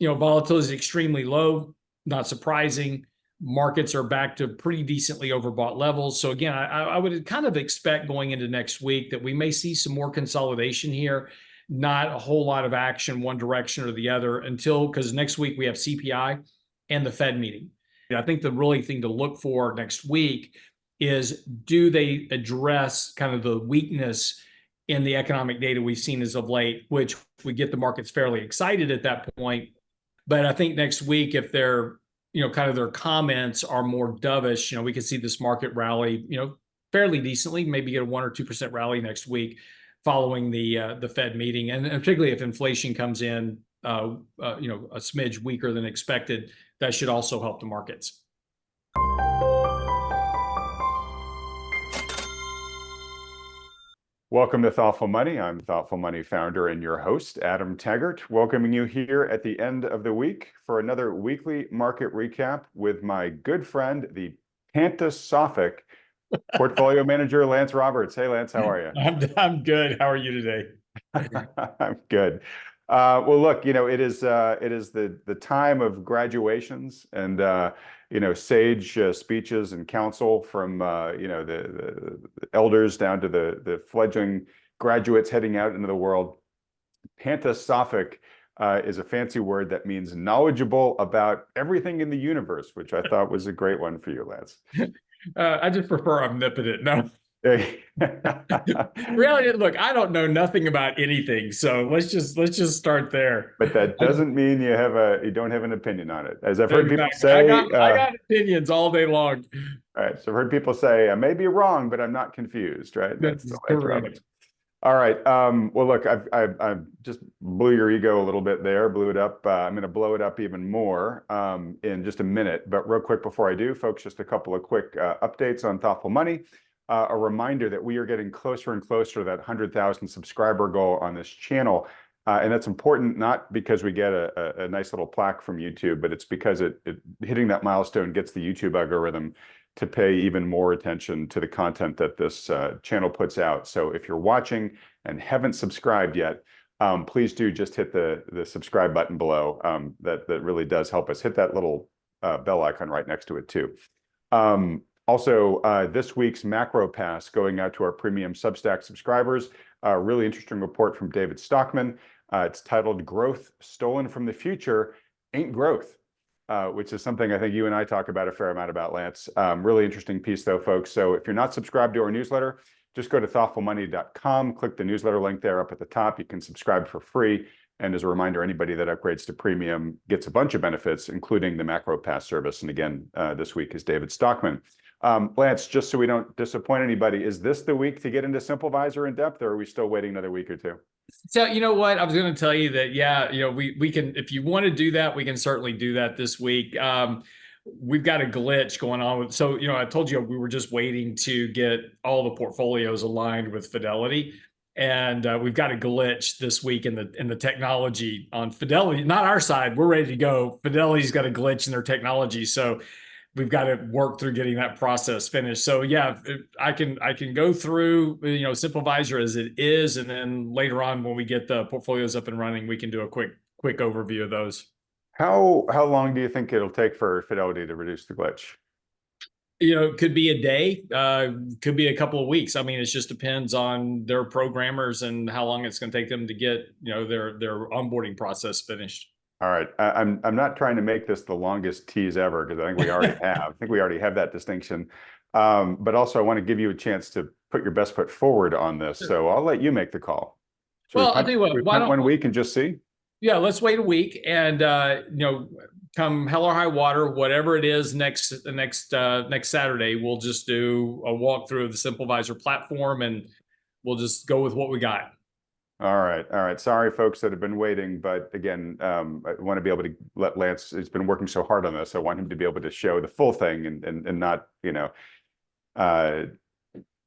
volatility is extremely low, not surprising. Markets are back to pretty decently overbought levels. So again, I would kind of expect going into next week that we may see some more consolidation here, not a whole lot of action one direction or the other because next week we have CPI and the Fed meeting. I think the really thing to look for next week is, do they address kind of the weakness in the economic data we've seen as of late, which would get the markets fairly excited at that point. But I think next week, if they're, kind of their comments are more dovish, we could see this market rally, fairly decently, maybe get a 1 or 2% rally next week following the Fed meeting. And particularly if inflation comes in, a smidge weaker than expected, that should also help the markets. Welcome to Thoughtful Money. I'm Thoughtful Money founder and your host, Adam Taggart, welcoming you here at the end of the week for another weekly market recap with my good friend, the Pantasophic portfolio manager, Lance Roberts. Hey, Lance, how are you? I'm good. How are you today? I'm good. Well, look, it is the time of graduations and sage speeches and counsel from the elders down to the fledgling graduates heading out into the world. Pantasophic is a fancy word that means knowledgeable about everything in the universe, which I thought was a great one for you, Lance. I just prefer omnipotent. No. Really, look, I don't know nothing about anything, so let's just start there. But that doesn't mean you don't have an opinion on it. As I've heard people say, I got opinions all day long. All right, so I've heard people say, I may be wrong, but I'm not confused, right? That's correct. All right. Well, look, I just blew your ego a little bit there, blew it up. I'm going to blow it up even more in just a minute. But real quick before I do, folks, just a couple of quick updates on Thoughtful Money. A reminder that we are getting closer and closer to that 100,000 subscriber goal on this channel. And that's important, not because we get a nice little plaque from YouTube, but it's because hitting that milestone gets the YouTube algorithm to pay even more attention to the content that this channel puts out. So if you're watching and haven't subscribed yet, please do just hit the subscribe button below. That really does help us. Hit that little bell icon right next to it too. Also, this week's macro pass going out to our premium Substack subscribers. A really interesting report from David Stockman. It's titled "Growth Stolen from the Future Ain't Growth," which is something I think you and I talk about a fair amount about, Lance. Really interesting piece though, folks. So if you're not subscribed to our newsletter, just go to thoughtfulmoney.com, click the newsletter link there up at the top. You can subscribe for free. And as a reminder, anybody that upgrades to premium gets a bunch of benefits, including the macro pass service. And again, this week is David Stockman. Lance, just so we don't disappoint anybody, is this the week to get into SimpleVisor in depth, or are we still waiting another week or two? So, you know what? I was going to tell you that, yeah, we can, if you want to do that, we can certainly do that this week. We've got a glitch going on with, so, I told you we were just waiting to get all the portfolios aligned with Fidelity. And we've got a glitch this week in the technology on Fidelity, not our side. We're ready to go. Fidelity's got a glitch in their technology. So we've got to work through getting that process finished. So yeah, I can go through, SimpleVisor as it is, and then later on when we get the portfolios up and running, we can do a quick overview of those. How long do you think it'll take for Fidelity to reduce the glitch? It could be a day, could be a couple of weeks. I mean, it just depends on their programmers and how long it's going to take them to get, their onboarding process finished. All right. I'm not trying to make this the longest tease ever, because I think we already have. I think we already have that distinction. But also, I want to give you a chance to put your best foot forward on this. Sure. So I'll let you make the call. I'll tell you what. Why don't 1 week and just see? Yeah, let's wait a week, and come hell or high water, whatever it is next Saturday, we'll just do a walkthrough of the SimpleVisor platform, and we'll just go with what we got. All right. Sorry, folks that have been waiting, but again, I want to be able to let Lance. He's been working so hard on this. I want him to be able to show the full thing and not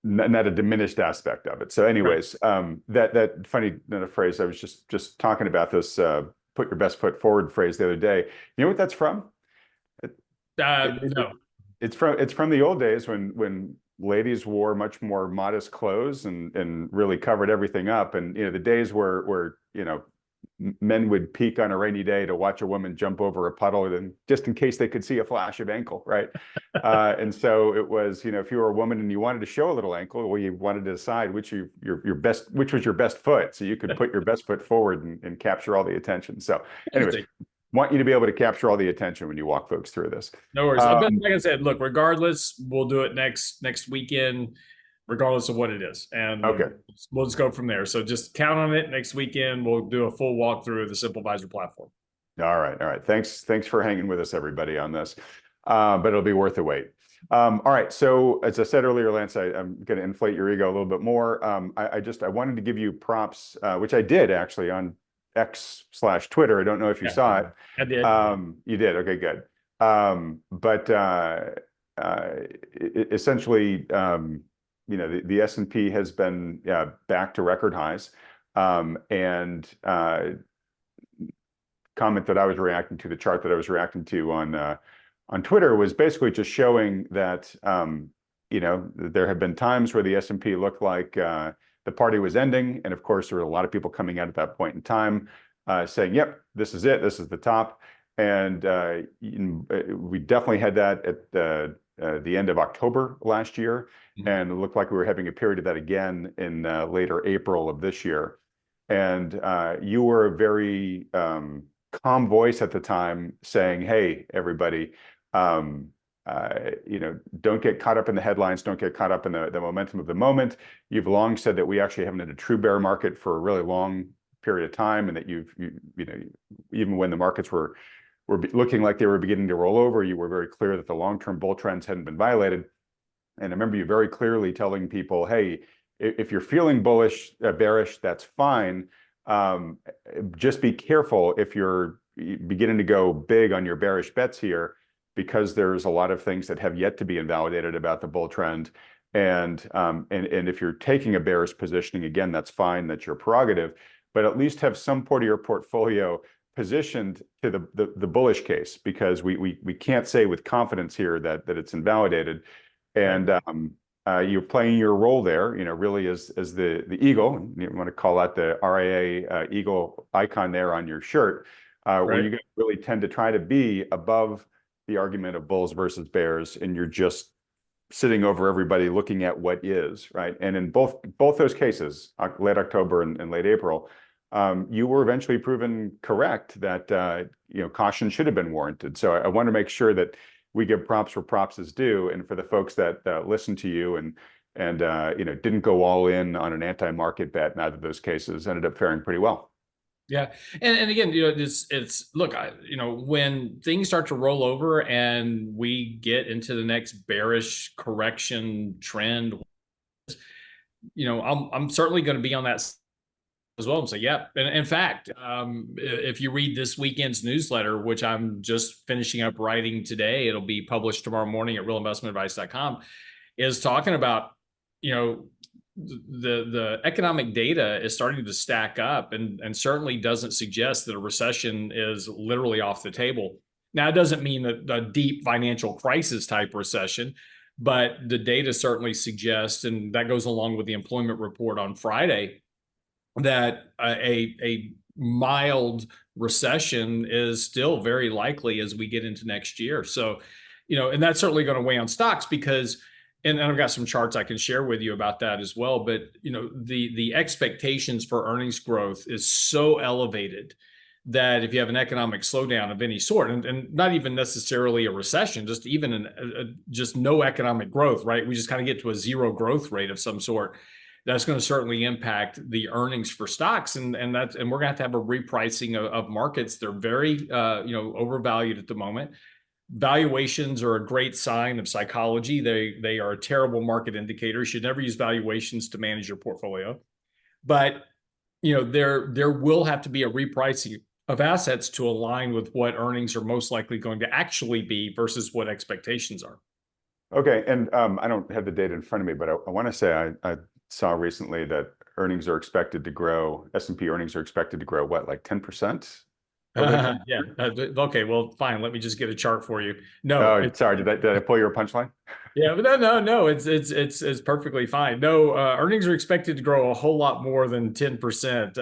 not a diminished aspect of it. So, anyways, right. That funny phrase I was just talking about, this "put your best foot forward" phrase the other day. You know what that's from? No. It's from the old days when ladies wore much more modest clothes and really covered everything up. And the days where men would peek on a rainy day to watch a woman jump over a puddle, and just in case they could see a flash of ankle, right? And so it was, if you were a woman and you wanted to show a little ankle, well, you wanted to decide which was your best foot, so you could put your best foot forward and capture all the attention. So, anyways, want you to be able to capture all the attention when you walk folks through this. No worries. But like I said, look, regardless, we'll do it next weekend, regardless of what it is, and Okay. we'll just go from there. So just count on it. Next weekend, we'll do a full walkthrough of the Simple Advisor platform. All right. Thanks for hanging with us, everybody, on this. But it'll be worth the wait. All right. So as I said earlier, Lance, I'm going to inflate your ego a little bit more. I wanted to give you props, which I did actually on X/Twitter. I don't know if you saw it. I did. You did. Okay, good. But essentially, the S&P has been back to record highs, and comment that I was reacting to, the chart that I was reacting to on Twitter, was basically just showing that there have been times where the S&P looked like the party was ending, and of course there were a lot of people coming out at that point in time saying, "Yep, this is it. This is the top." And we definitely had that at the end of October last year, and it looked like we were having a period of that again in later April of this year. And you were a very calm voice at the time, saying, "Hey, everybody, don't get caught up in the headlines, don't get caught up in the momentum of the moment. You've long said that we actually haven't had a true bear market for a really long period of time, and that even when the markets were looking like they were beginning to roll over, you were very clear that the long-term bull trends hadn't been violated." And I remember you very clearly telling people, "Hey, if you're feeling bullish, bearish, that's fine. Just be careful if you're beginning to go big on your bearish bets here, because there's a lot of things that have yet to be invalidated about the bull trend. And if you're taking a bearish positioning, again, that's fine, that's your prerogative, but at least have some part of your portfolio positioned to the bullish case, because we can't say with confidence here that it's invalidated." And you're playing your role there, really as the eagle. You want to call out the RIA eagle icon there on your shirt, where you really tend to try to be above the argument of bulls versus bears, and you're just sitting over everybody looking at what is, right? And in both those cases, late October and late April, you were eventually proven correct that caution should have been warranted. So I want to make sure that we give props where props is due, and for the folks that listened to you and didn't go all in on an anti-market bet in either of those cases, ended up faring pretty well. Yeah, and again, it's look, when things start to roll over and we get into the next bearish correction trend, I'm certainly going to be on that as well and say, yeah. And in fact, if you read this weekend's newsletter, which I'm just finishing up writing today, it'll be published tomorrow morning at realinvestmentadvice.com, is talking about, the economic data is starting to stack up, and certainly doesn't suggest that a recession is literally off the table. Now, it doesn't mean a deep financial crisis type recession, but the data certainly suggests, and that goes along with the employment report on Friday, that a mild recession is still very likely as we get into next year. So, and that's certainly going to weigh on stocks, because, and I've got some charts I can share with you about that as well. But, the expectations for earnings growth is so elevated that if you have an economic slowdown of any sort, and not even necessarily a recession, just even just no economic growth, right? We just kind of get to a zero growth rate of some sort. That's going to certainly impact the earnings for stocks, and we're going to have a repricing of markets. They're very overvalued at the moment. Valuations are a great sign of psychology. They are a terrible market indicator. You should never use valuations to manage your portfolio. But there will have to be a repricing of assets to align with what earnings are most likely going to actually be versus what expectations are. Okay, and I don't have the data in front of me, but I want to say I saw recently that earnings are expected to grow. S&P earnings are expected to grow, what, like 10%? Oh, they can. Yeah. Okay. Well, fine. Let me just get a chart for you. No, Oh, sorry. Did I pull your punchline? yeah, but no. It's perfectly fine. No, earnings are expected to grow a whole lot more than 10%,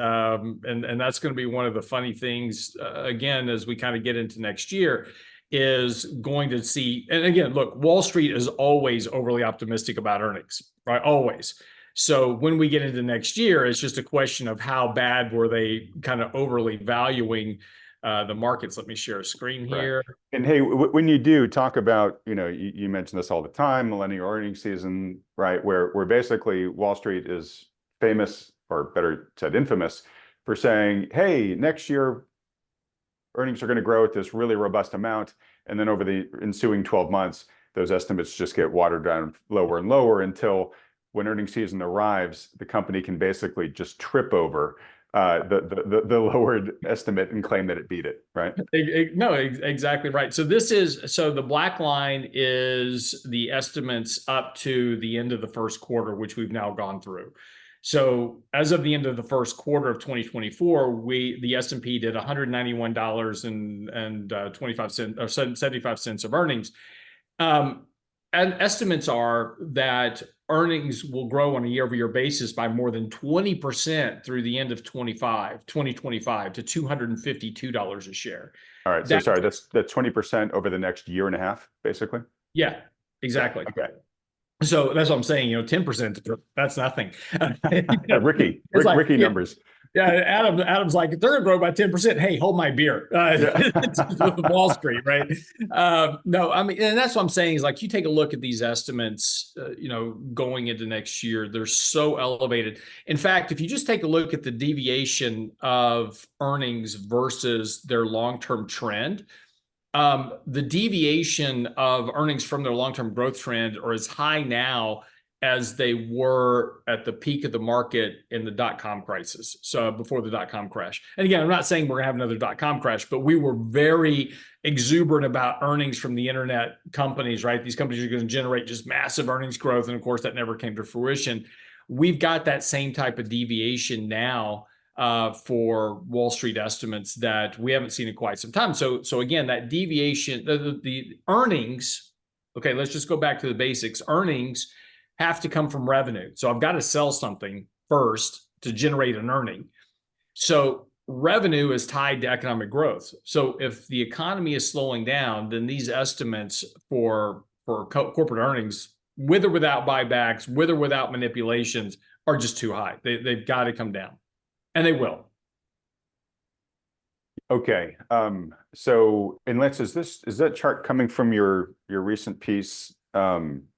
and that's going to be one of the funny things again as we kind of get into next year. Is going to see, and again, look, Wall Street is always overly optimistic about earnings, right? Always. So when we get into next year, it's just a question of how bad were they kind of overly valuing the markets. Let me share a screen Right. here. And hey, when you do talk about, you mention this all the time, millennial earnings season, right? Where basically Wall Street is famous, or better said, infamous, for saying, hey, next year earnings are going to grow at this really robust amount. And then over the ensuing 12 months, those estimates just get watered down lower and lower until when earnings season arrives, the company can basically just trip over the lowered estimate and claim that it beat it, right? No, exactly right. So the black line is the estimates up to the end of the first quarter, which we've now gone through. So as of the end of the first quarter of 2024, the S&P did $191.25 or 75 cents of earnings. And estimates are that earnings will grow on a year-over-year basis by more than 20% through the end of 2025 to $252 a share. All right. So That, sorry, that's 20% over the next year and a half, basically. yeah, Yeah. exactly. Okay. So that's what I'm saying, 10%, that's nothing. It's like, Ricky numbers. yeah, Adam's like, if they're going to grow by 10%, hey, hold my beer. Yeah. It's Wall Street, right? No, I mean, and that's what I'm saying is like, you take a look at these estimates, going into next year, they're so elevated. In fact, if you just take a look at the deviation of earnings versus their long-term trend, the deviation of earnings from their long-term growth trend are as high now as they were at the peak of the market in the dot-com crisis. So before the dot-com crash. And again, I'm not saying we're gonna have another dot-com crash, but we were very exuberant about earnings from the internet companies, right? These companies are going to generate just massive earnings growth. And of course, that never came to fruition. We've got that same type of deviation now for Wall Street estimates that we haven't seen in quite some time. So again, that deviation, the earnings, okay, let's just go back to the basics. Earnings have to come from revenue. So I've got to sell something first to generate an earning. So revenue is tied to economic growth. So if the economy is slowing down, then these estimates for corporate earnings, with or without buybacks, with or without manipulations, are just too high. They've got to come down. And they will. Okay. So, and Lance, is that chart coming from your recent piece?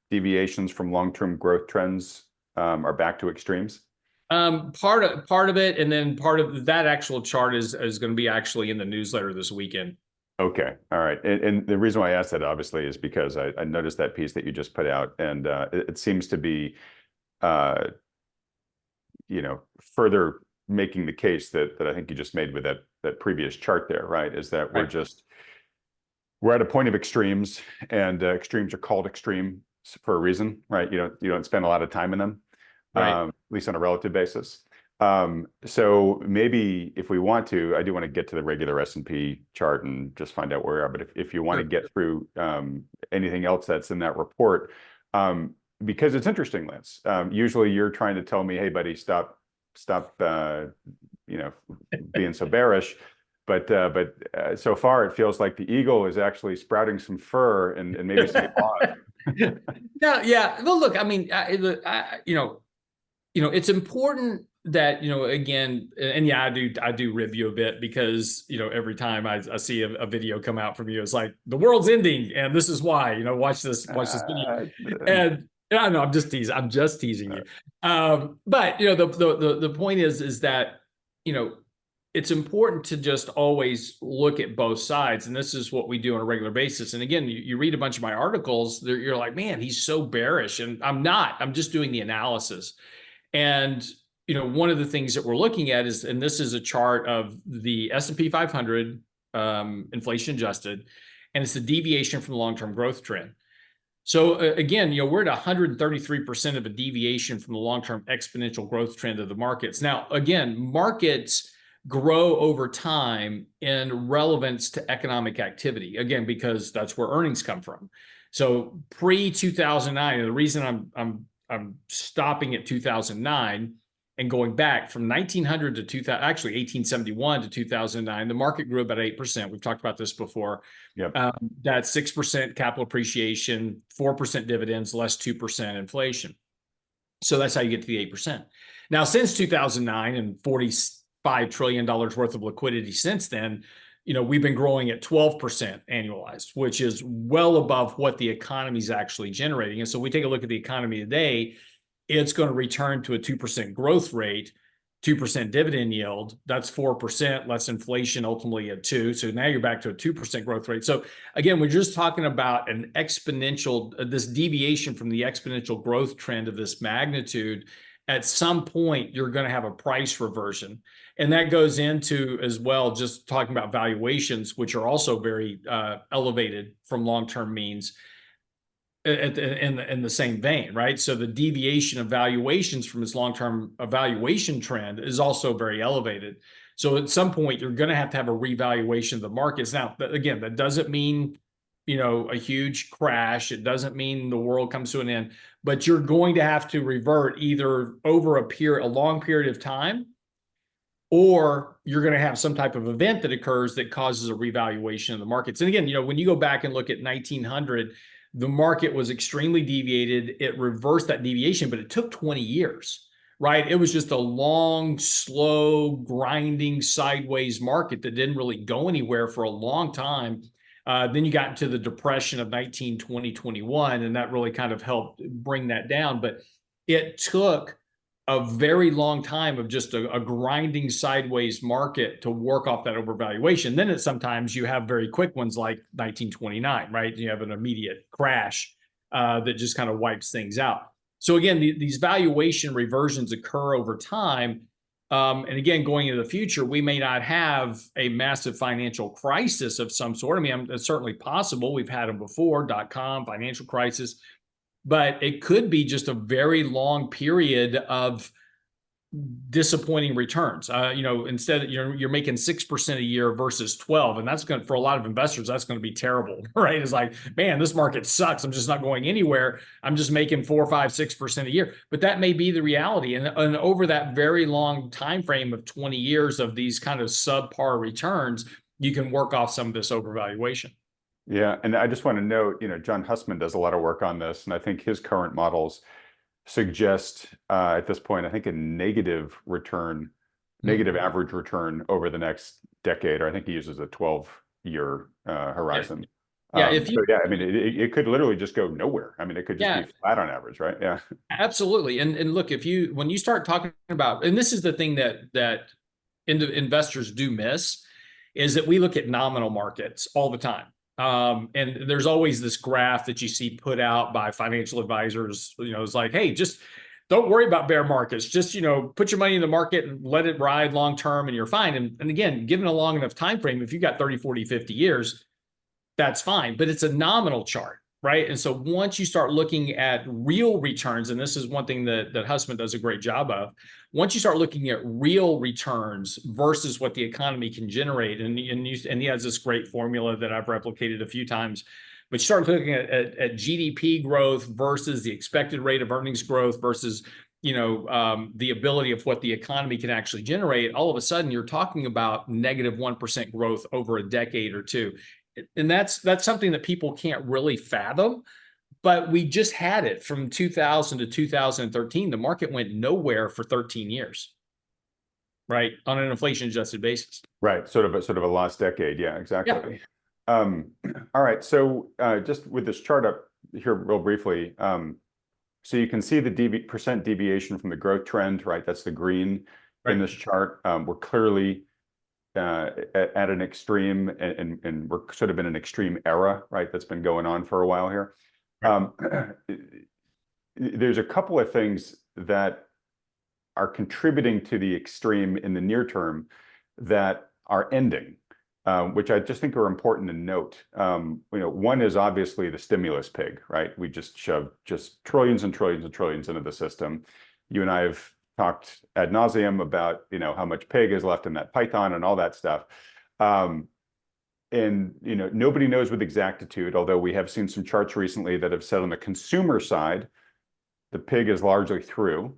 Deviations from long-term growth trends are back to extremes. Part of it, and then part of that actual chart is going to be actually in the newsletter this weekend. Okay. All right. And the reason why I asked that obviously is because I noticed that piece that you just put out, and it seems to be, further making the case that I think you just made with that previous chart there, right? Is that we're at a point of extremes, and extremes are called extreme for a reason, right? You don't spend a lot of time in them, Right. at least on a relative basis. So maybe if we want to, I do want to get to the regular S&P chart and just find out where we are. But if you want to get through anything else that's in that report, because it's interesting, Lance. Usually you're trying to tell me, hey, buddy, stop, being so bearish. But so far it feels like the eagle is actually sprouting some fur and maybe some claws. No, yeah. Well, look, I mean, it's important that, again, and yeah, I do rib you a bit because, every time I see a video come out from you, it's like the world's ending and this is why, watch this video. And I know I'm just teasing you. But the point is that, it's important to just always look at both sides. And this is what we do on a regular basis. And again, you read a bunch of my articles, you're like, man, he's so bearish. And I'm not, I'm just doing the analysis. And, one of the things that we're looking at is, and this is a chart of the S&P 500, inflation adjusted, and it's the deviation from the long-term growth trend. So again, we're at 133% of a deviation from the long-term exponential growth trend of the markets. Now, again, markets grow over time in relevance to economic activity. Again, because that's where earnings come from. So pre 2009, and the reason I'm stopping at 2009 and going back from 1900 to 2000, actually 1871 to 2009, the market grew about 8%. We've talked about this before. Yep. That's 6% capital appreciation, 4% dividends, less 2% inflation. So that's how you get to the 8%. Now, since 2009 and $45 trillion worth of liquidity since then, we've been growing at 12% annualized, which is well above what the economy is actually generating. And so we take a look at the economy today, it's going to return to a 2% growth rate, 2% dividend yield. That's 4% less inflation, ultimately at 2. So now you're back to a 2% growth rate. So again, we're just talking about an exponential, this deviation from the exponential growth trend of this magnitude. At some point, you're going to have a price reversion. And that goes into as well, just talking about valuations, which are also very elevated from long-term means in the same vein, right? So the deviation of valuations from this long-term evaluation trend is also very elevated. So at some point, you're going to have a revaluation of the markets. Now, again, that doesn't mean, a huge crash. It doesn't mean the world comes to an end, but you're going to have to revert either over a long period of time, or you're going to have some type of event that occurs that causes a revaluation of the markets. And again, when you go back and look at 1900, the market was extremely deviated. It reversed that deviation, but it took 20 years, right? It was just a long, slow, grinding sideways market that didn't really go anywhere for a long time. Then you got into the depression of 1920, 21, and that really kind of helped bring that down. But it took a very long time of just a grinding sideways market to work off that overvaluation. Then sometimes you have very quick ones like 1929, right? You have an immediate crash that just kind of wipes things out. So again, these valuation reversions occur over time. And again, going into the future, we may not have a massive financial crisis of some sort. I mean, it's certainly possible. We've had them before, .com, financial crisis. But it could be just a very long period of disappointing returns. Instead you're making 6% a year versus 12, and that's going to, for a lot of investors, that's going to be terrible, right? It's like, man, this market sucks. I'm just not going anywhere. I'm just making 4, 5, 6% a year. But that may be the reality, and over that very long time frame of 20 years of these kind of subpar returns, you can work off some of this overvaluation. Yeah, and I just want to note, John Hussman does a lot of work on this, and I think his current models suggest at this point, I think a negative average return over the next decade, or I think he uses a 12-year horizon. Yeah, I mean, it could literally just go nowhere. I mean, it could just be flat on average, right? Yeah, absolutely. And look, when you start talking about, and this is the thing that investors do miss, is that we look at nominal markets all the time. And there's always this graph that you see put out by financial advisors. It's like, hey, just don't worry about bear markets. Just, put your money in the market and let it ride long term and you're fine. And again, given a long enough time frame, if you've got 30, 40, 50 years, that's fine. But it's a nominal chart, right? And so once you start looking at real returns, and this is one thing that Hussman does a great job of, once you start looking at real returns versus what the economy can generate, and he has this great formula that I've replicated a few times, but you start looking at GDP growth versus the expected rate of earnings growth versus the ability of what the economy can actually generate, all of a sudden you're talking about negative 1% growth over a decade or two. And that's something that people can't really fathom. But we just had it from 2000 to 2013. The market went nowhere for 13 years, right? On an inflation-adjusted basis. Right. Sort of a lost decade. Yeah, exactly. Yeah. All right. So just with this chart up here real briefly, so you can see the percent deviation from the growth trend, right? That's the green in this chart. We're clearly at an extreme, and we're sort of in an extreme era, right? That's been going on for a while here. There's a couple of things that are contributing to the extreme in the near term that are ending, which I just think are important to note. One is obviously the stimulus pig, right? We just shoved just trillions and trillions and trillions into the system. You and I have talked ad nauseum about, how much pig is left in that python and all that stuff. And nobody knows with exactitude, although we have seen some charts recently that have said on the consumer side, the pig is largely through.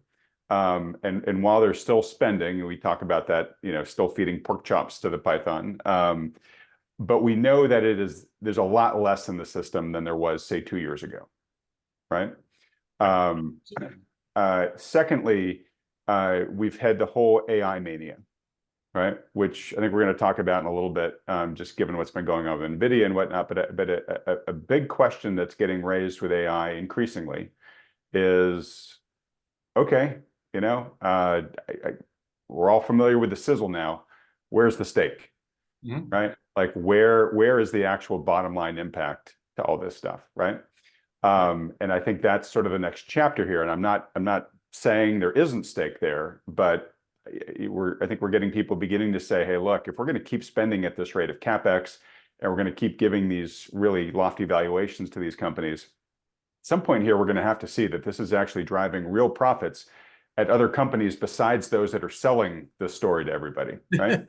And while they're still spending, and we talk about that, still feeding pork chops to the python. But we know that there's a lot less in the system than there was, say, 2 years ago, right? Secondly, we've had the whole AI mania, right? Which I think we're going to talk about in a little bit, just given what's been going on with Nvidia and whatnot. But a big question that's getting raised with AI increasingly is, okay, we're all familiar with the sizzle now. Where's the steak, right? Like where is the actual bottom line impact to all this stuff, right? And I think that's sort of the next chapter here. And I'm not saying there isn't steak there, but I think we're getting people beginning to say, hey, look, if we're going to keep spending at this rate of CapEx and we're going to keep giving these really lofty valuations to these companies, at some point here, we're going to have to see that this is actually driving real profits at other companies besides those that are selling the story to everybody, right?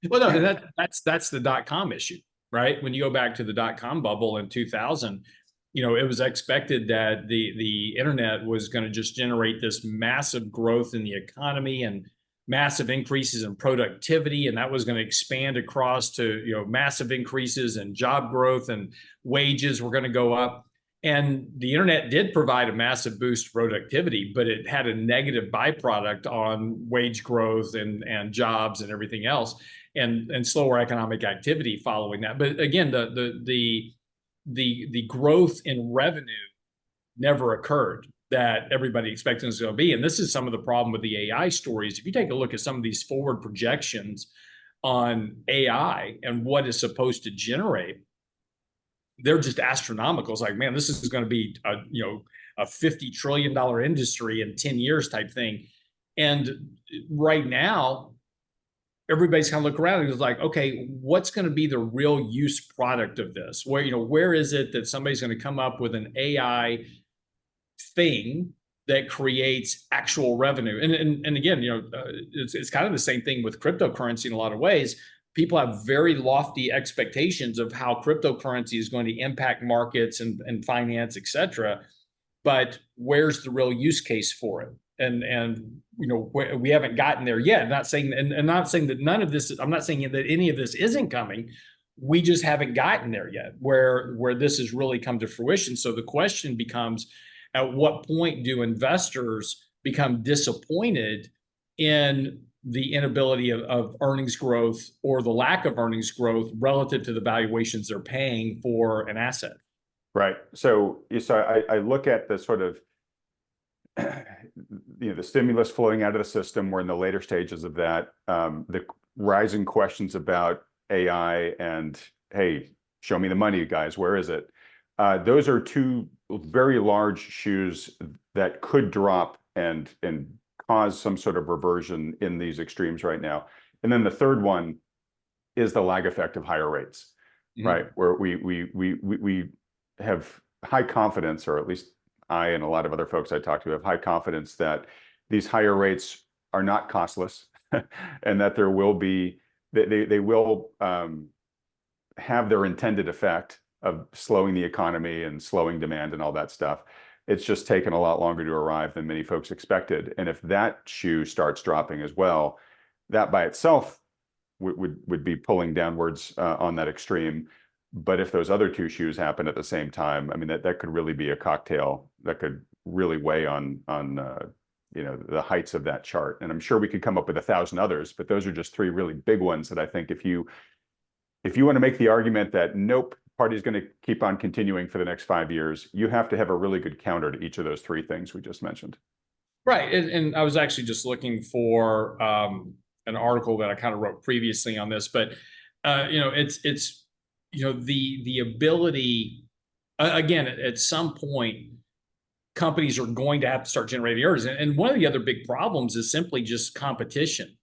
Well, no, that's the dot-com issue, right? When you go back to the dot-com bubble in 2000, it was expected that the internet was going to just generate this massive growth in the economy and massive increases in productivity, and that was going to expand across to massive increases in job growth, and wages were going to go up. And the internet did provide a massive boost to productivity, but it had a negative byproduct on wage growth and jobs and everything else, and slower economic activity following that. But again, the growth in revenue never occurred that everybody expected it was going to be. And this is some of the problem with the AI stories. If you take a look at some of these forward projections on AI and what is supposed to generate, they're just astronomical. It's like, man, this is going to be a $50 trillion industry in 10 years type thing. And right now, everybody's kind of look around and is like, okay, what's going to be the real use product of this? Where is it that somebody's going to come up with an AI thing that creates actual revenue? And again, it's kind of the same thing with cryptocurrency in a lot of ways. People have very lofty expectations of how cryptocurrency is going to impact markets and finance, et cetera. But where's the real use case for it? And we haven't gotten there yet. I'm not saying that none of this, I'm not saying that any of this isn't coming. We just haven't gotten there yet where this has really come to fruition. So the question becomes, at what point do investors become disappointed in the inability of earnings growth or the lack of earnings growth relative to the valuations they're paying for an asset? Right. So I look at the sort of the stimulus flowing out of the system. We're in the later stages of that. The rising questions about AI and, hey, show me the money, guys. Where is it? Those are two very large shoes that could drop and cause some sort of reversion in these extremes right now. And then the third one is the lag effect of higher rates, right? Where we have high confidence, or at least I and a lot of other folks I talk to have high confidence that these higher rates are not costless, and that there will be they will have their intended effect of slowing the economy and slowing demand and all that stuff. It's just taken a lot longer to arrive than many folks expected. And if that shoe starts dropping as well, that by itself would be pulling downwards on that extreme. But if those other two shoes happen at the same time, I mean, that could really be a cocktail that could really weigh on the heights of that chart. And I'm sure we could come up with 1,000 others, but those are just three really big ones that I think if you want to make the argument that nope, party's going to keep on continuing for the next 5 years, you have to have a really good counter to each of those three things we just mentioned. Right. And I was actually just looking for an article that I kind of wrote previously on this, but it's the ability, again, at some point, companies are going to have to start generating earnings. And one of the other big problems is simply just competition.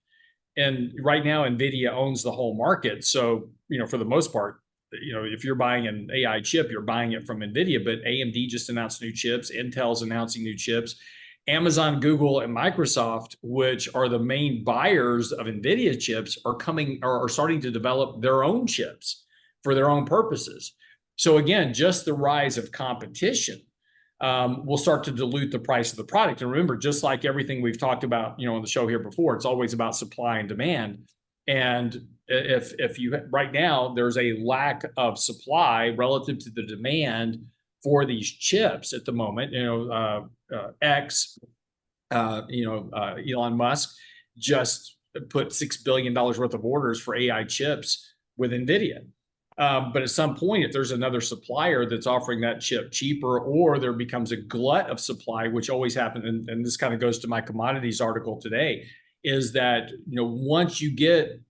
And right now, Nvidia owns the whole market. So, for the most part, if you're buying an AI chip, you're buying it from Nvidia, but AMD just announced new chips. Intel's announcing new chips. Amazon, Google, and Microsoft, which are the main buyers of Nvidia chips, are starting to develop their own chips for their own purposes. So again, just the rise of competition will start to dilute the price of the product. And remember, just like everything we've talked about, on the show here before, it's always about supply and demand. And if you right now, there's a lack of supply relative to the demand for these chips at the moment. Elon Musk just put $6 billion worth of orders for AI chips with Nvidia. But at some point, if there's another supplier that's offering that chip cheaper, or there becomes a glut of supply, which always happens, and this kind of goes to my commodities article today, is that once you get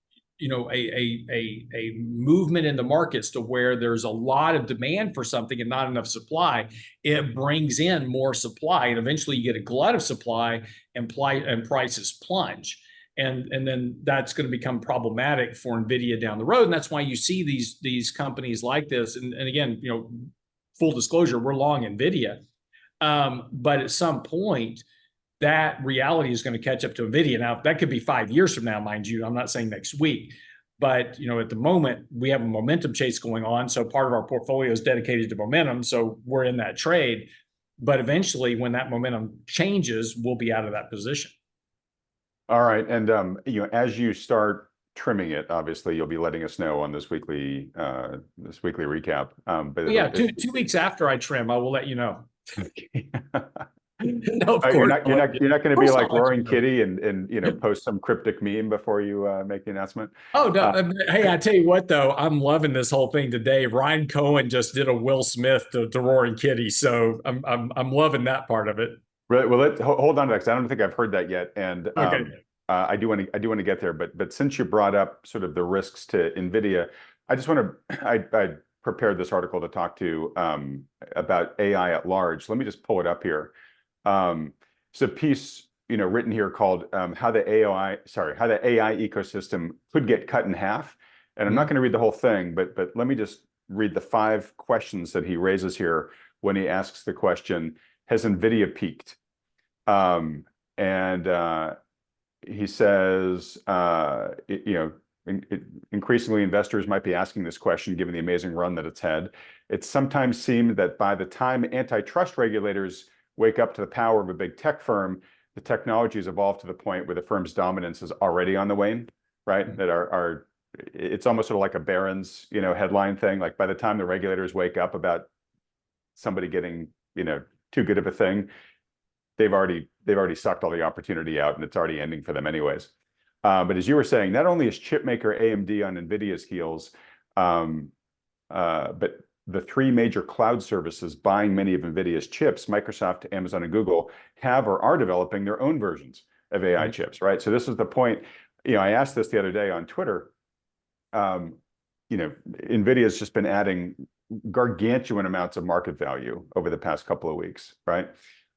a movement in the markets to where there's a lot of demand for something and not enough supply, it brings in more supply, and eventually you get a glut of supply and prices plunge. And then that's going to become problematic for Nvidia down the road. And that's why you see these companies like this. And again, full disclosure, we're long Nvidia. But at some point, that reality is going to catch up to Nvidia. Now, that could be 5 years from now, mind you. I'm not saying next week. But at the moment, we have a momentum chase going on. So part of our portfolio is dedicated to momentum. So we're in that trade. But eventually, when that momentum changes, we'll be out of that position. All right, and as you start trimming it, obviously you'll be letting us know on this weekly recap. But yeah, 2 weeks after I trim, I will let you know. No, of course. You're not going to be like Roaring Kitty and post some cryptic meme before you make the announcement. Oh no! Hey, I tell you what though, I'm loving this whole thing today. Ryan Cohen just did a Will Smith to Roaring Kitty, so I'm loving that part of it. Right. Well, hold on to that, because I don't think I've heard that yet, and okay. I do want to get there. But since you brought up sort of the risks to Nvidia, I prepared this article to talk to about AI at large. Let me just pull it up here. It's a piece written here called how the AI ecosystem could get cut in half. And I'm not going to read the whole thing, but let me just read the 5 questions that he raises here when he asks the question, has Nvidia peaked? He says, increasingly investors might be asking this question given the amazing run that it's had. It's sometimes seemed that by the time antitrust regulators wake up to the power of a big tech firm, the technology has evolved to the point where the firm's dominance is already on the wane, right? Mm-hmm. That it's almost sort of like a Barron's, headline thing. Like by the time the regulators wake up about somebody getting, too good of a thing, they've already sucked all the opportunity out, and it's already ending for them anyways. But as you were saying, not only is chipmaker AMD on Nvidia's heels, but the 3 major cloud services buying many of Nvidia's chips, Microsoft, Amazon, and Google, have or are developing their own versions of AI chips, right? So this is the point. I asked this the other day on Twitter. Nvidia's just been adding gargantuan amounts of market value over the past couple of weeks, right?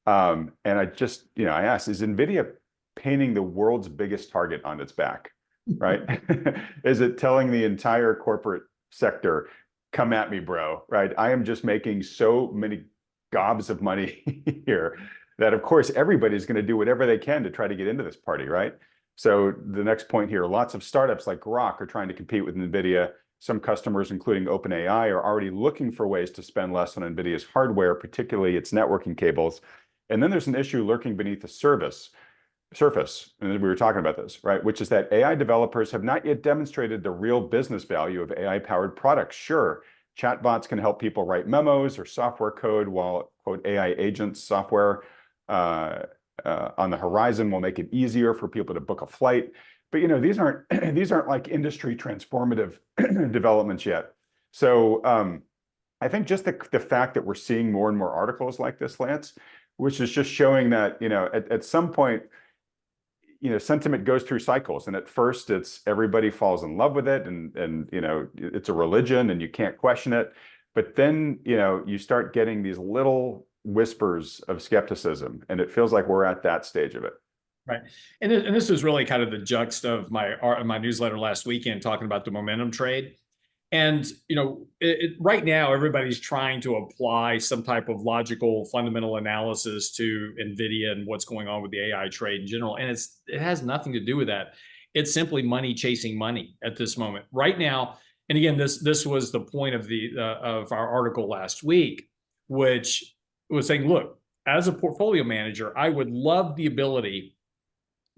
And I just, I asked, is Nvidia painting the world's biggest target on its back, right? Is it telling the entire corporate sector, come at me, bro, right? I am just making so many gobs of money here that, of course, everybody's going to do whatever they can to try to get into this party, right? So the next point here, lots of startups like Grok are trying to compete with Nvidia. Some customers, including OpenAI, are already looking for ways to spend less on Nvidia's hardware, particularly its networking cables. And then there's an issue lurking beneath the surface, and we were talking about this, right? Which is that AI developers have not yet demonstrated the real business value of AI-powered products. Sure, chatbots can help people write memos or software code, while, quote, AI agents software on the horizon will make it easier for people to book a flight. But these aren't like industry transformative developments yet. So I think just the fact that we're seeing more and more articles like this, Lance, which is just showing that at some point, sentiment goes through cycles, and at first it's everybody falls in love with it, and it's a religion and you can't question it. But then you start getting these little whispers of skepticism, and it feels like we're at that stage of it. Right, and this was really kind of the juxt of my newsletter last weekend, talking about the momentum trade. And, right now, everybody's trying to apply some type of logical fundamental analysis to Nvidia and what's going on with the AI trade in general. And it has nothing to do with that. It's simply money chasing money at this moment. Right now, and again, this was the point of of our article last week, which was saying, look, as a portfolio manager, I would love the ability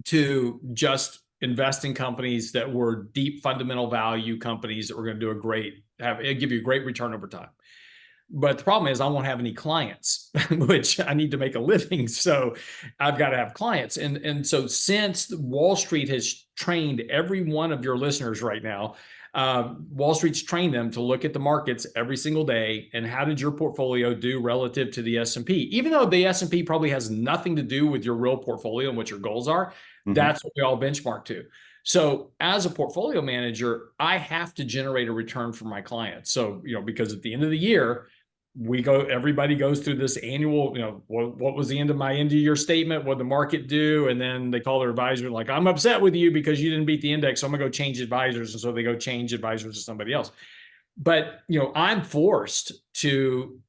to just invest in companies that were deep fundamental value companies that were going to do give you a great return over time. But the problem is I won't have any clients, which I need to make a living. So I've got to have clients. And so since Wall Street has trained every one of your listeners right now, Wall Street's trained them to look at the markets every single day and how did your portfolio do relative to the S&P? Even though the S&P probably has nothing to do with your real portfolio and what your goals are, that's what we all benchmark to. So as a portfolio manager, I have to generate a return for my clients. So, because at the end of the year, everybody goes through this annual, what was the end of year statement? What did the market do? And then they call their advisor like, I'm upset with you because you didn't beat the index. So I'm gonna go change advisors. And so they go change advisors to somebody else. But, I'm forced to,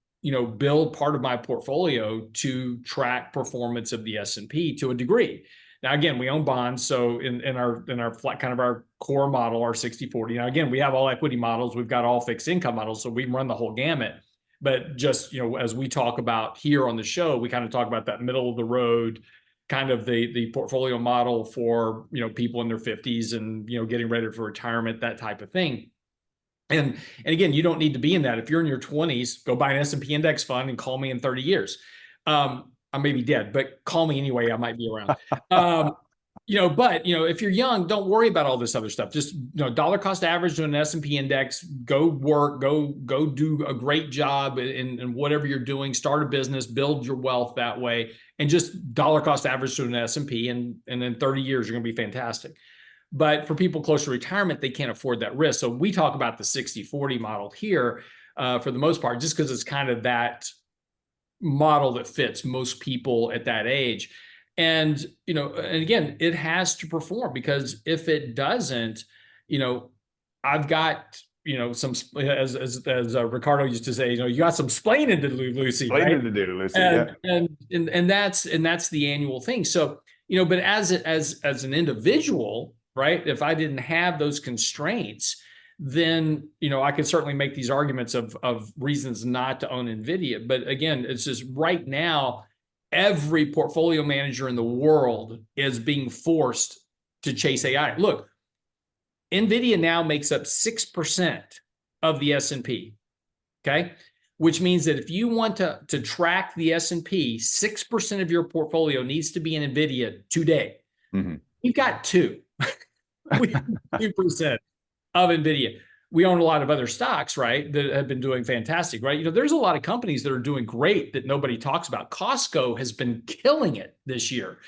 build part of my portfolio to track performance of the S&P to a degree. Now, again, we own bonds. So in our kind of our core model, our 60/40. Now, again, we have all equity models. We've got all fixed income models. So we run the whole gamut. But just, as we talk about here on the show, we kind of talk about that middle of the road, kind of the portfolio model for, people in their 50s and, getting ready for retirement, that type of thing. And again, you don't need to be in that. If you're in your 20s, go buy an S&P index fund and call me in 30 years. I may be dead, but call me anyway. I might be around. But if you're young, don't worry about all this other stuff. Just dollar cost average to an S&P index. Go work. Go do a great job in whatever you're doing. Start a business. Build your wealth that way, and just dollar cost average to an S&P, and in 30 years you're going to be fantastic. But for people close to retirement, they can't afford that risk. So we talk about the 60/40 model here for the most part, just because it's kind of that model that fits most people at that age. And, and again, it has to perform, because if it doesn't, I've got, some, as Ricardo used to say, you got some splaining to do, Lucy, right? To do, Lucy, and that's the annual thing. So, but as an individual, right? If I didn't have those constraints, then, I could certainly make these arguments of reasons not to own Nvidia. But again, it's just right now, every portfolio manager in the world is being forced to chase AI. Look, Nvidia now makes up 6% of the S&P, okay? Which means that if you want to track the S&P, 6% of your portfolio needs to be in Nvidia today. You've got 2%. 2% of Nvidia. We own a lot of other stocks, right, that have been doing fantastic, right? There's a lot of companies that are doing great that nobody talks about. Costco has been killing it this year.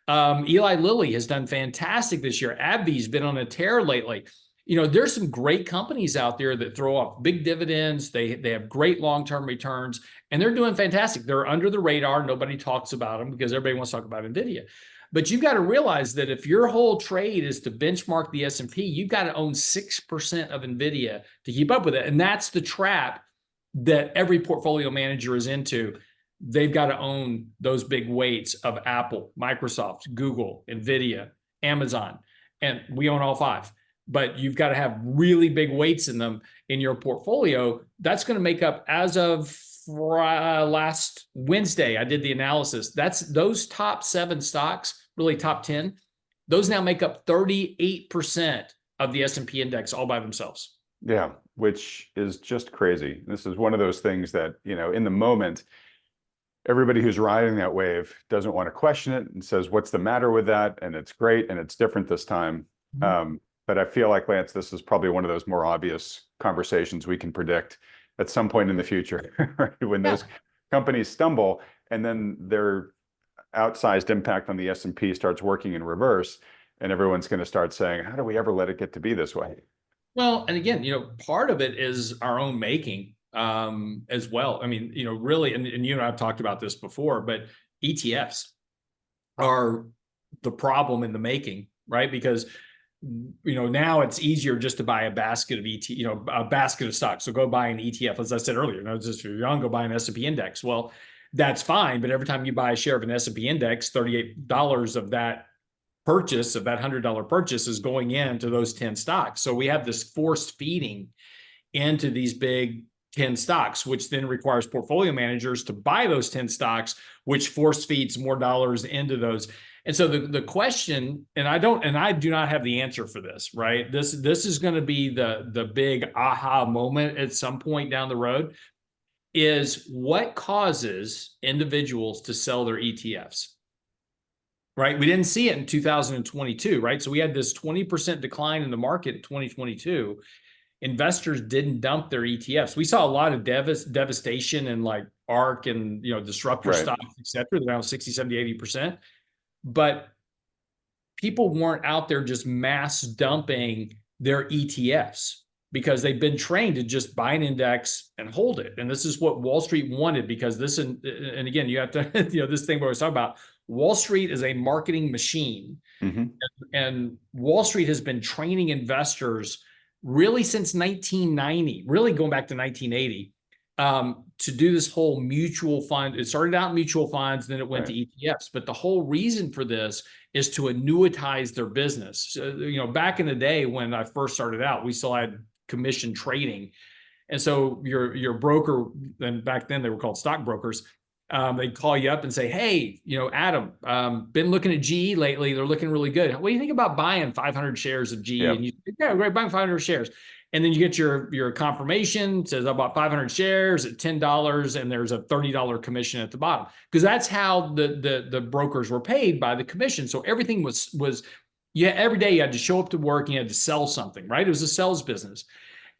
Eli Lilly has done fantastic this year. AbbVie's been on a tear lately. There's some great companies out there that throw off big dividends. They have great long-term returns, and they're doing fantastic. They're under the radar. Nobody talks about them because everybody wants to talk about Nvidia. But you've got to realize that if your whole trade is to benchmark the S&P, you've got to own 6% of Nvidia to keep up with it. And that's the trap that every portfolio manager is into. They've got to own those big weights of Apple, Microsoft, Google, Nvidia, Amazon, and we own all 5. But you've got to have really big weights in them in your portfolio. That's going to make up, as of last Wednesday, I did the analysis. That's those top 7 stocks, really top 10. Those now make up 38% of the S&P index all by themselves. Yeah, which is just crazy. This is one of those things that, in the moment, everybody who's riding that wave doesn't want to question it and says, what's the matter with that? And it's great and it's different this time. But I feel like, Lance, this is probably one of those more obvious conversations we can predict at some point in the future, right? When those companies stumble and then their outsized impact on the S&P starts working in reverse, and everyone's going to start saying, how do we ever let it get to be this way? Well, and again, part of it is our own making as well. I mean, really, and you and I have talked about this before, but ETFs are the problem in the making, right? Because now it's easier just to buy a basket of a basket of stocks. So go buy an ETF. As I said earlier, just if you're young, go buy an S&P index. Well, that's fine. But every time you buy a share of an S&P index, $38 of that purchase, of that $100 purchase, is going into those 10 stocks. So we have this forced feeding into these big 10 stocks, which then requires portfolio managers to buy those 10 stocks, which force feeds more dollars into those. And so the question, and I do not have the answer for this, right? This is going to be the big aha moment at some point down the road, is what causes individuals to sell their ETFs, right? We didn't see it in 2022, right? So we had this 20% decline in the market in 2022. Investors didn't dump their ETFs. We saw a lot of devastation in like ARK and disruptor stocks, et cetera. They're down 60, 70, 80%. But people weren't out there just mass dumping their ETFs because they've been trained to just buy an index and hold it. And this is what Wall Street wanted, because and again, you have to, this thing where I was talking about, Wall Street is a marketing machine. Mm-hmm. And Wall Street has been training investors really since 1990, really going back to 1980, to do this whole mutual fund. It started out in mutual funds, then it went to ETFs. But the whole reason for this is to annuitize their business. So, back in the day when I first started out, we still had commission trading. And so your broker, and back then they were called stockbrokers, they'd call you up and say, hey, Adam, been looking at GE lately. They're looking really good. What do you think about buying 500 shares of GE? Yep. And you say, yeah, great, buying 500 shares. And then you get your confirmation, says I bought 500 shares at $10, and there's a $30 commission at the bottom, because that's how the brokers were paid, by the commission. So everything was every day you had to show up to work and you had to sell something, right? It was a sales business.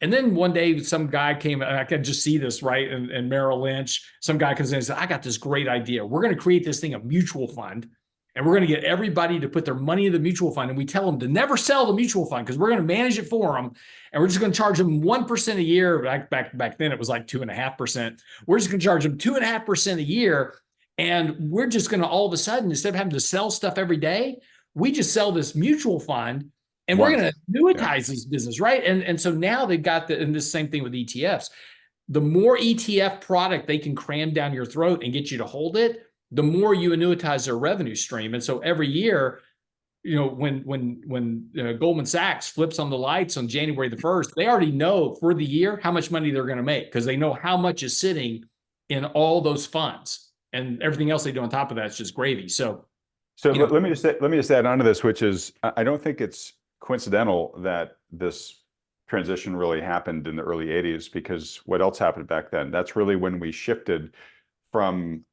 And then one day, some guy came, and I could just see this, right? And Merrill Lynch, some guy comes in and says, I got this great idea. We're going to create this thing, a mutual fund, and we're going to get everybody to put their money in the mutual fund. And we tell them to never sell the mutual fund because we're going to manage it for them. And we're just going to charge them 1% a year. Back then, it was like 2.5%. We're just going to charge them 2.5% a year. And we're just going to, all of a sudden, instead of having to sell stuff every day, we just sell this mutual fund. And we're going to annuitize this business, right? And so now they've got and this same thing with ETFs. The more ETF product they can cram down your throat and get you to hold it, the more you annuitize their revenue stream. And so every year, when Goldman Sachs flips on the lights on January the 1st, they already know for the year how much money they're going to make, because they know how much is sitting in all those funds, and everything else they do on top of that is just gravy. So let me just add on to this, which is, I don't think it's coincidental that this transition really happened in the early 80s, because what else happened back then? That's really when we shifted from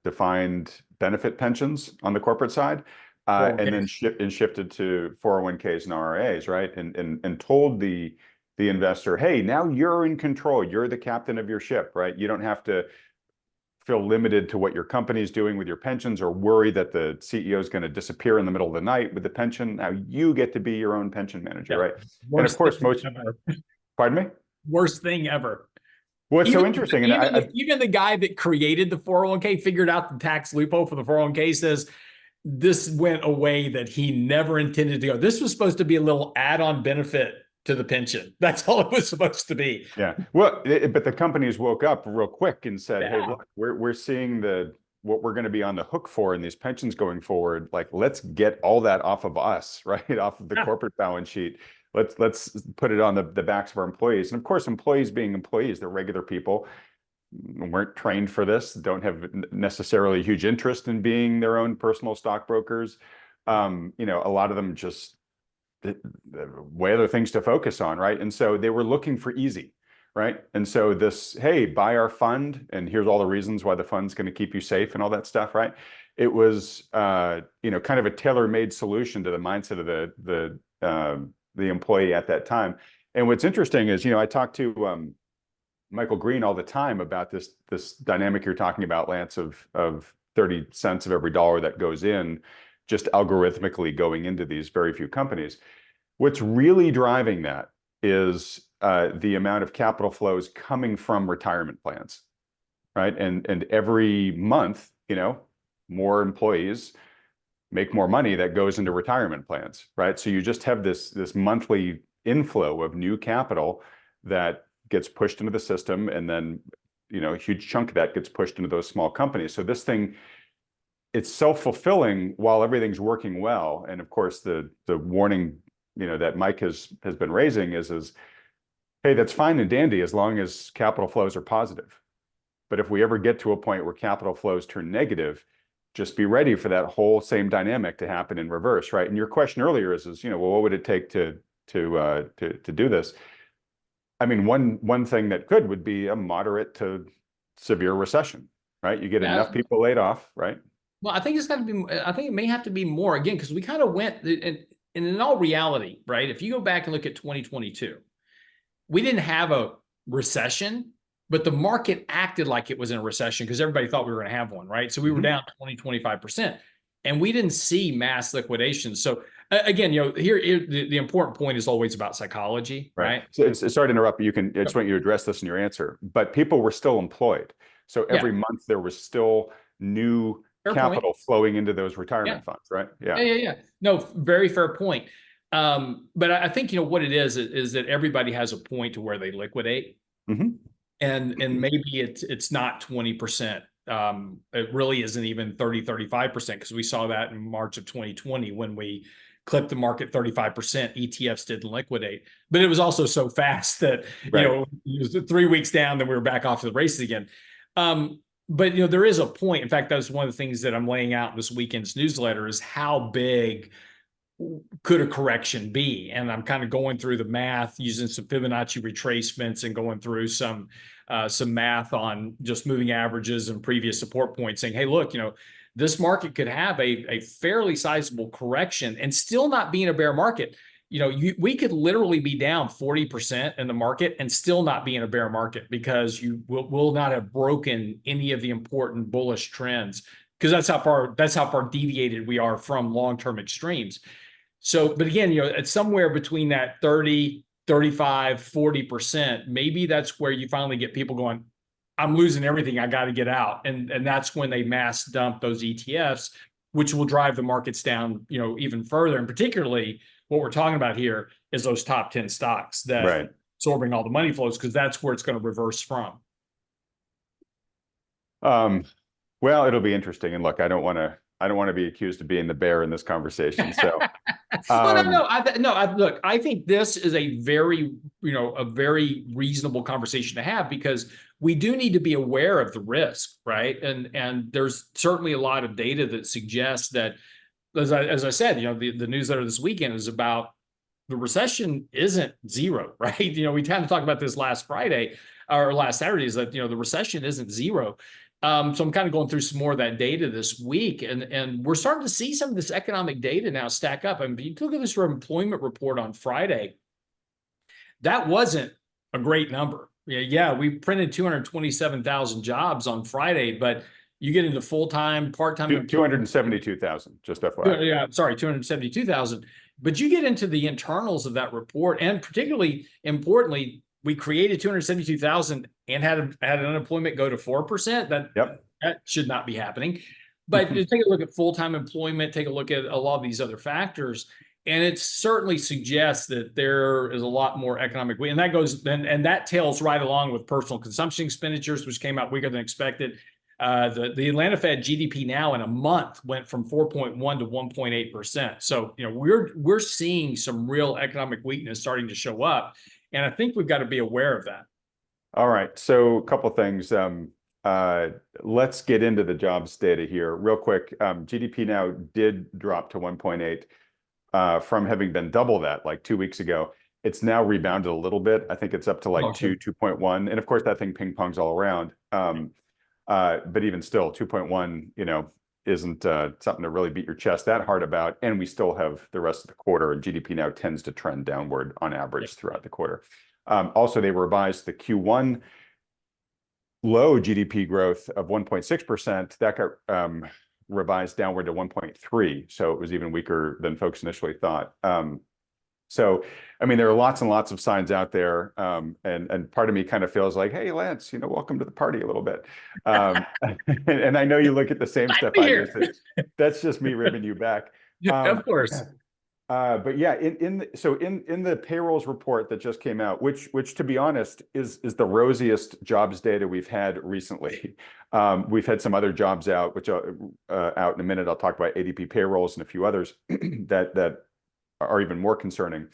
defined benefit pensions on the corporate side, and then shifted to 401ks and RIAs, right? And told the investor, hey, now you're in control. You're the captain of your ship, right? You don't have to feel limited to what your company is doing with your pensions, or worry that the CEO is going to disappear in the middle of the night with the pension. Now you get to be your own pension manager, right? And of course, pardon me? Worst thing ever. Well, it's so interesting. Even the guy that created the 401k figured out the tax loophole for the 401k, says this went away that he never intended to go. This was supposed to be a little add-on benefit to the pension. That's all it was supposed to be. Yeah. Well, but the companies woke up real quick and said, hey, look, we're seeing what we're going to be on the hook for in these pensions going forward. Like, let's get all that off of us, right? Off of the corporate balance sheet. Let's put it on the backs of our employees. And of course, employees being employees, they're regular people, weren't trained for this, don't have necessarily a huge interest in being their own personal stockbrokers. A lot of them just way other things to focus on, right? And so they were looking for easy, right? And so this, hey, buy our fund, and here's all the reasons why the fund's going to keep you safe and all that stuff, right? It was, kind of a tailor-made solution to the mindset of the employee at that time. And what's interesting is, I talk to Michael Green all the time about this dynamic you're talking about, Lance, of 30 cents of every dollar that goes in, just algorithmically going into these very few companies. What's really driving that is the amount of capital flows coming from retirement plans, right? And every month, more employees make more money that goes into retirement plans, right? So you just have this monthly inflow of new capital that gets pushed into the system, and then a huge chunk of that gets pushed into those small companies. So this thing, it's self-fulfilling while everything's working well. And of course, the warning that Mike has been raising is hey, that's fine and dandy as long as capital flows are positive. But if we ever get to a point where capital flows turn negative, just be ready for that whole same dynamic to happen in reverse, right? And your question earlier is well, what would it take to do this? I mean, one thing that would be a moderate to severe recession, right? You get enough people laid off, right? Well, I think it's got to be. I think it may have to be more again, because we kind of went and in all reality, right? If you go back and look at 2022, we didn't have a recession, but the market acted like it was in a recession because everybody thought we were going to have one, right? So we were down 20-25%, and we didn't see mass liquidation. So again, here the important point is always about psychology, right? So sorry to interrupt, but I just want you to address this in your answer. But people were still employed, so every month there was still new capital flowing into those retirement funds, right? Yeah. No, very fair point. But I think what it is that everybody has a point to where they liquidate, and maybe it's not 20%. It really isn't even 30-35%, because we saw that in March of 2020 when we clipped the market 35%. ETFs didn't liquidate, but it was also so fast that it was 3 weeks down, then we were back off to the races again. But there is a point. In fact, that's one of the things that I'm laying out in this weekend's newsletter is how big could a correction be? And I'm kind of going through the math using some Fibonacci retracements and going through some math on just moving averages and previous support points, saying, hey, look, this market could have a fairly sizable correction and still not be in a bear market. We could literally be down 40% in the market and still not be in a bear market, because you will not have broken any of the important bullish trends, because that's how far deviated we are from long-term extremes. So, but again, it's somewhere between that 30, 35, 40%. Maybe that's where you finally get people going, I'm losing everything, I got to get out. And that's when they mass dump those ETFs, which will drive the markets down, even further. And particularly what we're talking about here is those top 10 stocks that absorbing all the money flows, because that's where it's going to reverse from. Well, it'll be interesting. And look, I don't want to be accused of being the bear in this conversation. So look, I think this is a very reasonable conversation to have, because we do need to be aware of the risk, right? And there's certainly a lot of data that suggests that, as I said, the newsletter this weekend is about the recession isn't zero, right? We kind of talked about this last Friday or last Saturday, is that, the recession isn't zero. So I'm kind of going through some more of that data this week, and we're starting to see some of this economic data now stack up. I mean, you look at this employment report on Friday, that wasn't a great number. Yeah, we printed 227,000 jobs on Friday, but you get into full-time, part-time. 272,000, just FYI. Yeah, sorry, 272,000. But you get into the internals of that report, and particularly importantly, we created 272,000 and had an unemployment go to 4%. That should not be happening. But take a look at full-time employment, take a look at a lot of these other factors, and it certainly suggests that there is a lot more economic, and that goes and that tails right along with personal consumption expenditures, which came out weaker than expected. The Atlanta Fed GDP now in a month went from 4.1 to 1.8%. So we're seeing some real economic weakness starting to show up. And I think we've got to be aware of that. All right. So a couple of things. Let's get into the jobs data here real quick. GDP now did drop to 1.8 from having been double that like 2 weeks ago. It's now rebounded a little bit. I think it's up to like 2.1. And of course, that thing ping pongs all around. But even still, 2.1, isn't something to really beat your chest that hard about. And we still have the rest of the quarter, and GDP now tends to trend downward on average throughout the quarter. Also, they revised the Q1 low GDP growth of 1.6%. That got revised downward to 1.3. So it was even weaker than folks initially thought. So, I mean, there are lots and lots of signs out there, and part of me kind of feels like, hey, Lance, welcome to the party a little bit. And I know you look at the same stuff I do. Here. So that's just me ribbing you back. Of course. But yeah, in the payrolls report that just came out, which to be honest is the rosiest jobs data we've had recently. We've had some other jobs out, which out in a minute. I'll talk about ADP payrolls and a few others that are even more concerning.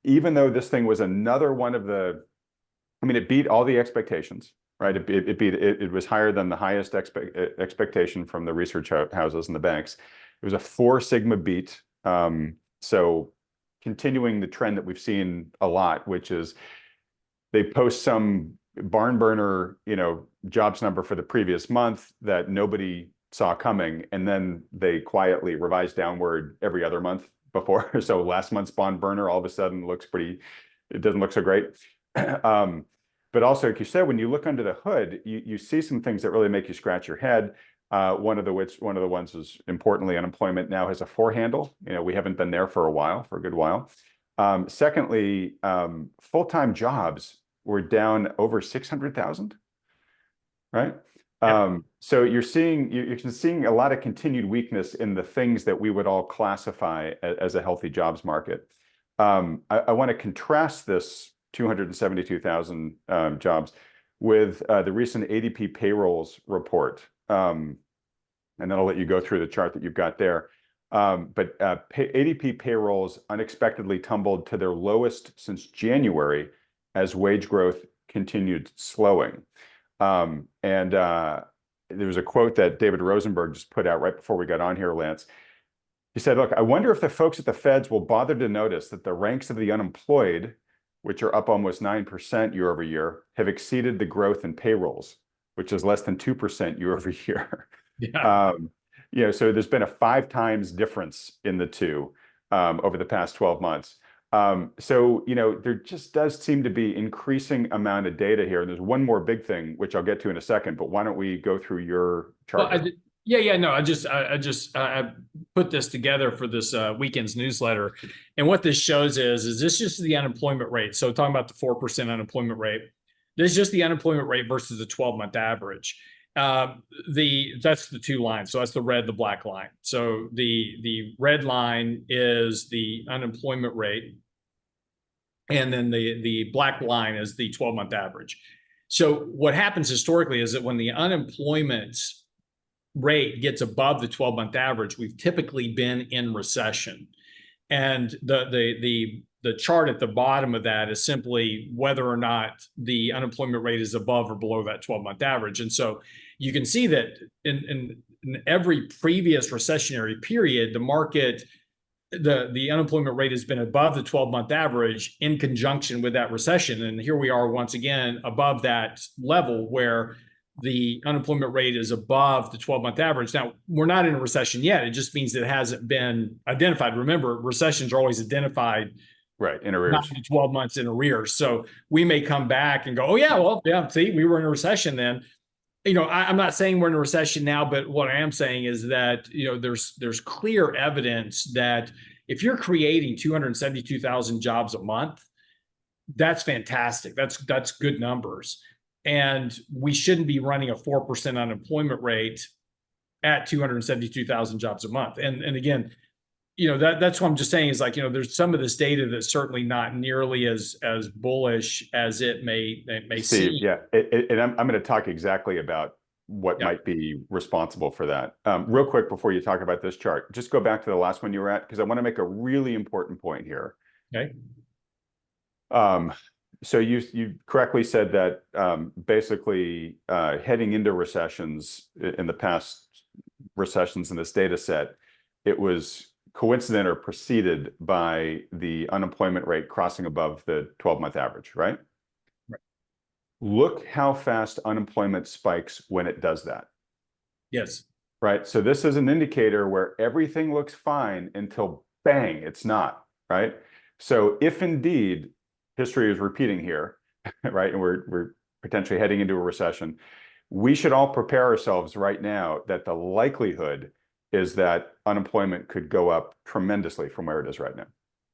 Even though this thing was another one of it beat all the expectations, right? It was higher than the highest expectation from the research houses and the banks. It was a 4 sigma beat. So continuing the trend that we've seen a lot, which is they post some barn burner, jobs number for the previous month that nobody saw coming, and then they quietly revise downward every other month before. So last month's barn burner all of a sudden it doesn't look so great. But also, like you said, when you look under the hood, you see some things that really make you scratch your head. One of the ones is, importantly, unemployment now has a 4 handle. We haven't been there for a good while. Secondly, full-time jobs were down over 600,000, right? Yep. So you're seeing a lot of continued weakness in the things that we would all classify as a healthy jobs market. I want to contrast this 272,000 jobs with the recent ADP payrolls report. And then I'll let you go through the chart that you've got there. But ADP payrolls unexpectedly tumbled to their lowest since January as wage growth continued slowing. And there was a quote that David Rosenberg just put out right before we got on here, Lance. He said, look, I wonder if the folks at the Feds will bother to notice that the ranks of the unemployed, which are up almost 9% year over year, have exceeded the growth in payrolls, which is less than 2% year over year. Yeah. So there's been a 5 times difference in the two over the past 12 months. There just does seem to be increasing amount of data here. And there's one more big thing, which I'll get to in a second, but why don't we go through your chart? Well, no, I put this together for this weekend's newsletter, and what this shows is this just the unemployment rate. So talking about the 4% unemployment rate, this is just the unemployment rate versus the 12-month average. That's the 2 lines. So that's the red, the black line. So the red line is the unemployment rate, and then the black line is the 12-month average. So what happens historically is that when the unemployment rate gets above the 12-month average, we've typically been in recession. And the chart at the bottom of that is simply whether or not the unemployment rate is above or below that 12-month average. And so you can see that in every previous recessionary period, the market, the unemployment rate has been above the 12-month average in conjunction with that recession. And here we are once again above that level where the unemployment rate is above the 12-month average. Now, we're not in a recession yet. It just means that it hasn't been identified. Remember, recessions are always identified right in arrears, 9 to 12 months in arrears. So we may come back and go, oh yeah, well, yeah, see, we were in a recession then. I'm not saying we're in a recession now, but what I am saying is that, there's clear evidence that if you're creating 272,000 jobs a month, that's fantastic. That's good numbers. And we shouldn't be running a 4% unemployment rate at 272,000 jobs a month. And again, that's what I'm just saying is there's some of this data that's certainly not nearly as bullish as it may Steve, seem. yeah, and I'm going to talk exactly about what might be responsible for that. Real quick before you talk about this chart, just go back to the last one you were at, because I want to make a really important point here. Okay. So you correctly said that basically heading into recessions in the past recessions in this data set, it was coincident or preceded by the unemployment rate crossing above the 12-month average, right? Right. Look how fast unemployment spikes when it does that. Yes. Right. So this is an indicator where everything looks fine until bang, it's not, right? So if indeed history is repeating here, right, and we're potentially heading into a recession, we should all prepare ourselves right now that the likelihood is that unemployment could go up tremendously from where it is right now.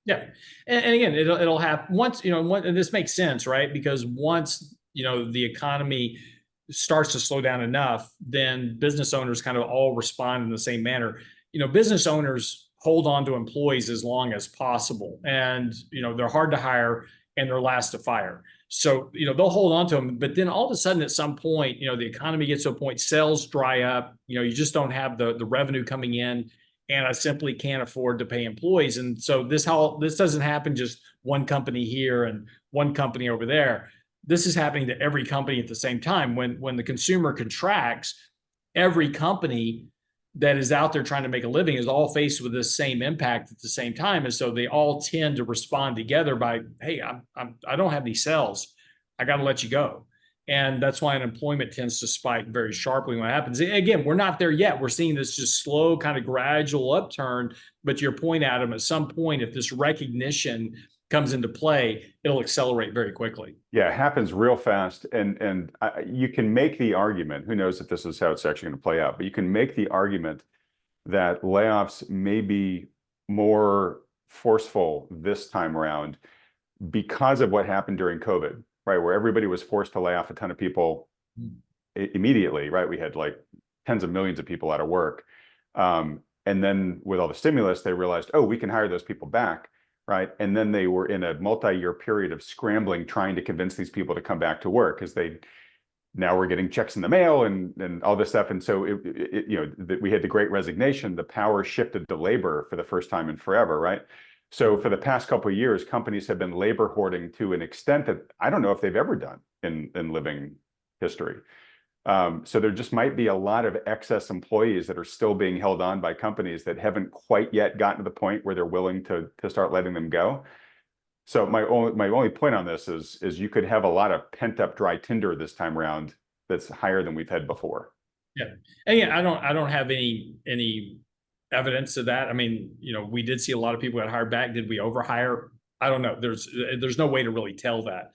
Yeah, and again, it'll happen once, and this makes sense, right? Because once the economy starts to slow down enough, then business owners kind of all respond in the same manner. Business owners hold on to employees as long as possible, and they're hard to hire and they're last to fire. So they'll hold on to them, but then all of a sudden, at some point, the economy gets to a point, sales dry up. You just don't have the revenue coming in, and I simply can't afford to pay employees. And so this doesn't happen just one company here and one company over there. This is happening to every company at the same time. When the consumer contracts, every company that is out there trying to make a living is all faced with this same impact at the same time. And so they all tend to respond together by, hey, I don't have any sales. I got to let you go. And that's why unemployment tends to spike very sharply when it happens. Again, we're not there yet. We're seeing this just slow, kind of gradual upturn. But to your point, Adam, at some point, if this recognition comes into play, it'll accelerate very quickly. Yeah, it happens real fast, and you can make the argument. Who knows if this is how it's actually going to play out? But you can make the argument that layoffs may be more forceful this time around because of what happened during COVID, right? Where everybody was forced to lay off a ton of people immediately, right? We had like tens of millions of people out of work. And then with all the stimulus, they realized, oh, we can hire those people back, right? And then they were in a multi-year period of scrambling, trying to convince these people to come back to work because now we're getting checks in the mail and all this stuff. And so we had the Great Resignation. The power shifted to labor for the first time in forever, right? So for the past couple of years, companies have been labor hoarding to an extent that I don't know if they've ever done in living history. So there just might be a lot of excess employees that are still being held on by companies that haven't quite yet gotten to the point where they're willing to start letting them go. So my only point on this is you could have a lot of pent up dry tinder this time around that's higher than we've had before. Yeah, and yeah, I don't have any evidence of that. I mean, we did see a lot of people got hired back. Did we overhire? I don't know. There's no way to really tell that.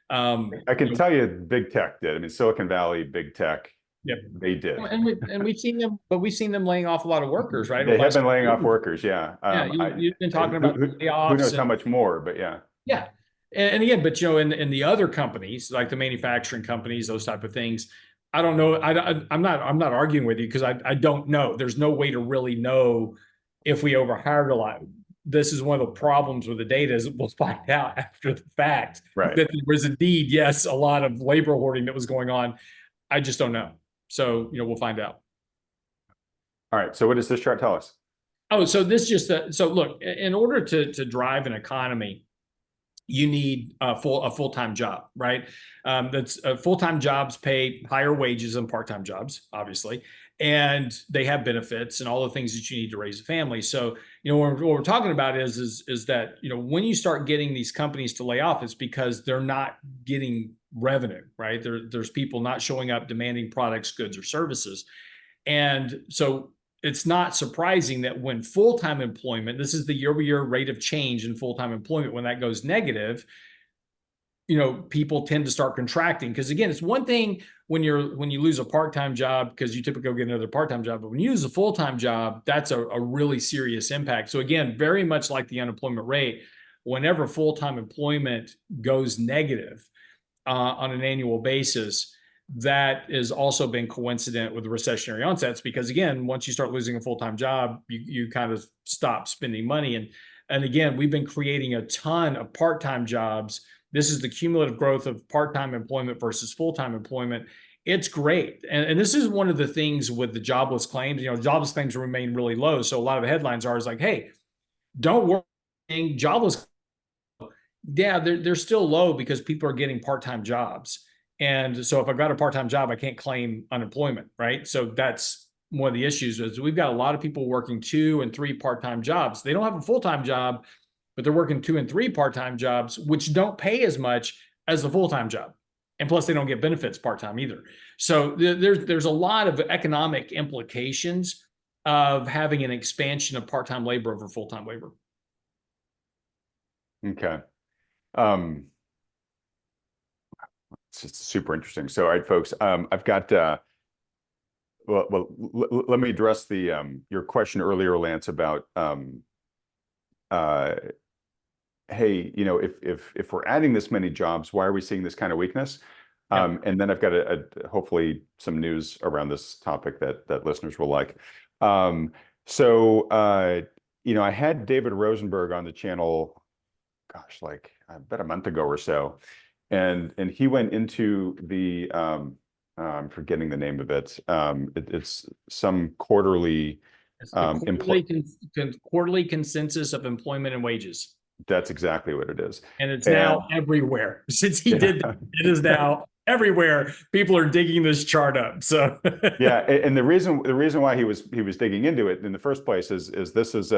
I can tell you big tech did. I mean, Silicon Valley, big tech, yep, they did. And we've seen them, but we've seen them laying off a lot of workers, right? They have been laying off workers, yeah. Yeah, you've been talking about layoffs. Who knows how much more, but yeah. Yeah. And again, but in the other companies, like the manufacturing companies, those type of things, I don't know. I'm not arguing with you because I don't know. There's no way to really know if we overhired a lot. This is one of the problems with the data is we'll find out after the fact right. that there was indeed, yes, a lot of labor hoarding that was going on. I just don't know. So, we'll find out. All right. So what does this chart tell us? Oh, so this just, so look, in order to drive an economy, you need a full-time job, right? That's full-time jobs pay higher wages than part-time jobs, obviously, and they have benefits and all the things that you need to raise a family. So, what we're talking about is that when you start getting these companies to lay off, it's because they're not getting revenue, right? There's people not showing up demanding products, goods, or services, and so it's not surprising that when full-time employment, this is the year-over-year rate of change in full-time employment, when that goes negative, people tend to start contracting. Because again, it's one thing when you lose a part-time job because you typically go get another part-time job, but when you lose a full-time job, that's a really serious impact. So again, very much like the unemployment rate, whenever full-time employment goes negative on an annual basis, that has also been coincident with the recessionary onsets, because again, once you start losing a full-time job, you kind of stop spending money. And again, we've been creating a ton of part-time jobs. This is the cumulative growth of part-time employment versus full-time employment. It's great. And this is one of the things with the jobless claims. Jobless claims remain really low. So a lot of the headlines are like, hey, don't worry, jobless. Yeah, they're still low because people are getting part-time jobs. And so if I've got a part-time job, I can't claim unemployment, right? So that's one of the issues is we've got a lot of people working 2 and 3 part-time jobs. They don't have a full-time job, but they're working 2 and 3 part-time jobs, which don't pay as much as the full-time job. And plus they don't get benefits part-time either. So there's a lot of economic implications of having an expansion of part-time labor over full-time labor. Okay. It's just super interesting. So, all right, folks, I've got, let me address your question earlier, Lance, about hey, if we're adding this many jobs, why are we seeing this kind of weakness? Yeah. And then I've got hopefully some news around this topic that listeners will like. Um, I had David Rosenberg on the channel, gosh, like about a month ago or so, and he went into the I'm forgetting the name of it. It's some quarterly It's the employ. quarterly consensus of employment and wages. That's exactly what it is. And it's And now everywhere. Since he yeah, did that, it is now everywhere. People are digging this chart up. So yeah, and the reason why he was digging into it in the first place is this is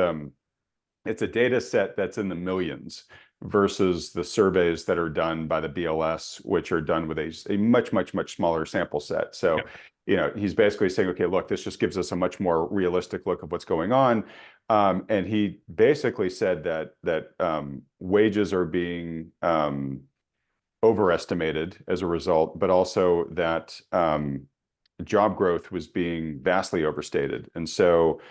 it's a data set that's in the millions versus the surveys that are done by the BLS, which are done with a much smaller sample set. So, he's basically saying, okay, look, this just gives us a much more realistic look of what's going on. And he basically said that wages are being overestimated as a result, but also that job growth was being vastly overstated. And so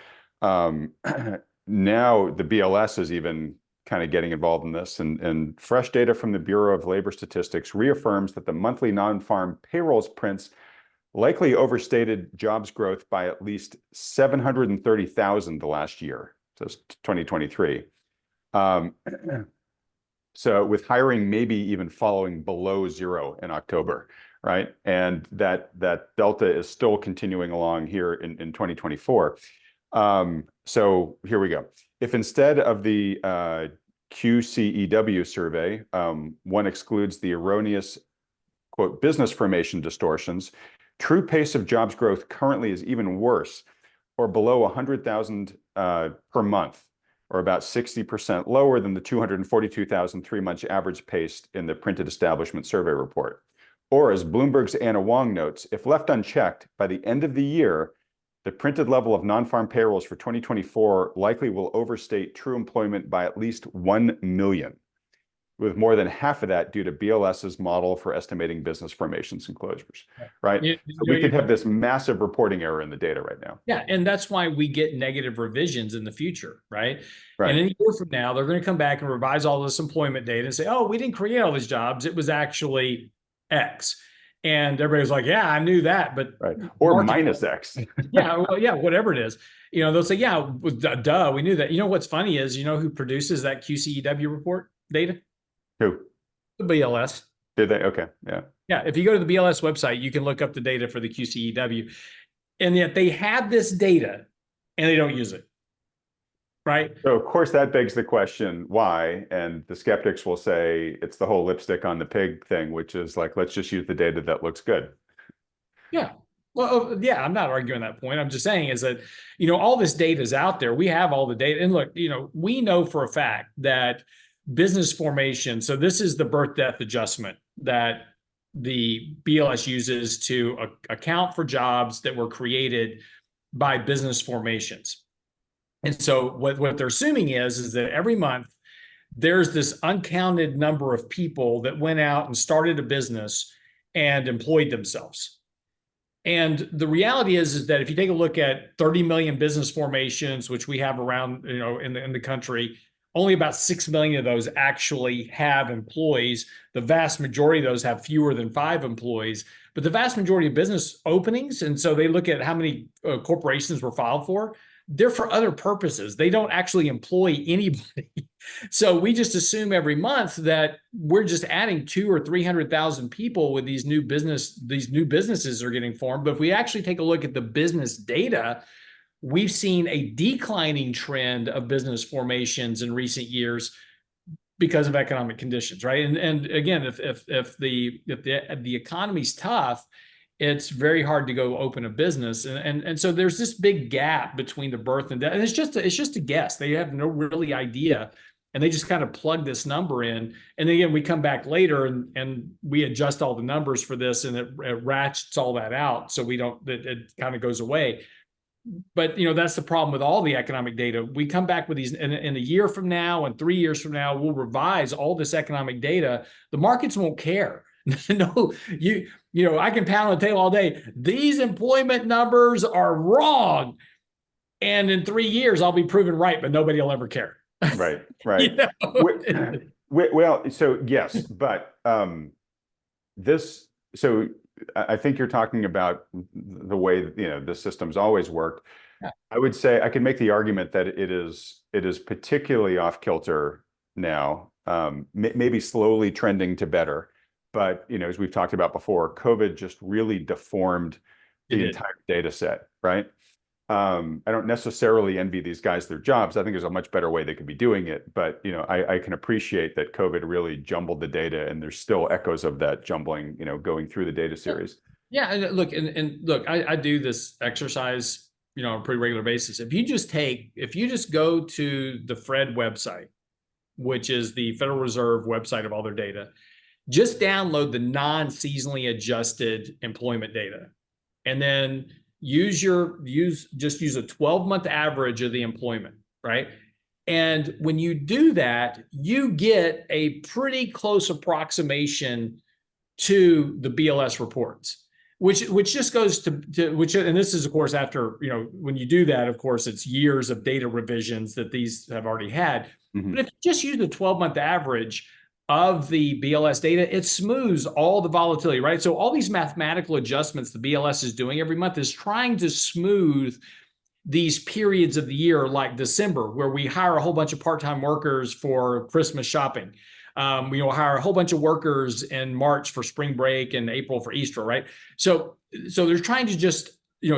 now the BLS is even kind of getting involved in this, and fresh data from the Bureau of Labor Statistics reaffirms that the monthly non-farm payrolls prints likely overstated jobs growth by at least 730,000 the last year, so it's 2023. So with hiring maybe even following below zero in October, right? And that delta is still continuing along here in 2024. So here we go. If instead of the QCEW survey, one excludes the erroneous, quote, business formation distortions, true pace of jobs growth currently is even worse, or below 100,000 per month, or about 60% lower than the 242,000 3-month average pace in the printed establishment survey report. Or as Bloomberg's Anna Wong notes, if left unchecked, by the end of the year, the printed level of non-farm payrolls for 2024 likely will overstate true employment by at least 1 million, with more than half of that due to BLS's model for estimating business formations and closures, right? So we could have this massive reporting error in the data right now. yeah, and that's why we get negative revisions in the future, right? Right. And in a year from now, they're going to come back and revise all this employment data and say, oh, we didn't create all these jobs. It was actually X. And everybody's like, yeah, I knew that, but right. Or minus X. Yeah, well, yeah, whatever it is. They'll say, yeah, duh, we knew that. You know what's funny is, who produces that QCEW report data? Who? The BLS. Did they? Okay, yeah. Yeah, if you go to the BLS website, you can look up the data for the QCEW. And yet they have this data and they don't use it. Right? So of course that begs the question, why? And the skeptics will say it's the whole lipstick on the pig thing, which is like, let's just use the data that looks good. Yeah. Well, yeah, I'm not arguing that point. I'm just saying is that, all this data is out there. We have all the data. And look, we know for a fact that business formation, so this is the birth death adjustment that the BLS uses to account for jobs that were created by business formations. And so what they're assuming is that every month there's this uncounted number of people that went out and started a business and employed themselves. And the reality is that if you take a look at 30 million business formations, which we have around, in the country, only about 6 million of those actually have employees. The vast majority of those have fewer than 5 employees, but the vast majority of business openings, and so they look at how many corporations were filed for, they're for other purposes. They don't actually employ anybody. So we just assume every month that we're just adding 200,000 or 300,000 people with these new businesses are getting formed. But if we actually take a look at the business data, we've seen a declining trend of business formations in recent years because of economic conditions, right? And again, if the economy's tough, it's very hard to go open a business, and so there's this big gap between the birth and death, and it's just a guess. They have no really idea, and they just kind of plug this number in, and then again we come back later and we adjust all the numbers for this, and it ratchets all that out, so it kind of goes away. But that's the problem with all the economic data. We come back with these in a year from now and 3 years from now, we'll revise all this economic data. The markets won't care. No, I can pound on the table all day. These employment numbers are wrong. And in 3 years, I'll be proven right, but nobody will ever care. Right, right. You know? Well, so yes, but this, so I think you're talking about the way, the system's always worked. Yeah, I would say I can make the argument that it is particularly off kilter now, maybe slowly trending to better. But as we've talked about before, COVID just really deformed it the did. entire data set, right? I don't necessarily envy these guys their jobs. I think there's a much better way they could be doing it. But I can appreciate that COVID really jumbled the data, and there's still echoes of that jumbling, going through the data series. Yeah, and look, I do this exercise, on a pretty regular basis. If you just go to the Fed website, which is the Federal Reserve website of all their data, just download the non-seasonally adjusted employment data, and then use a 12-month average of the employment, right? And when you do that, you get a pretty close approximation to the BLS reports, which just goes to which, and this is of course after, when you do that, of course it's years of data revisions that these have already had. Mhm. But if you just use the 12-month average of the BLS data, it smooths all the volatility, right? So all these mathematical adjustments the BLS is doing every month is trying to smooth these periods of the year, like December, where we hire a whole bunch of part-time workers for Christmas shopping. We hire a whole bunch of workers in March for spring break and April for Easter, right? So they're trying to just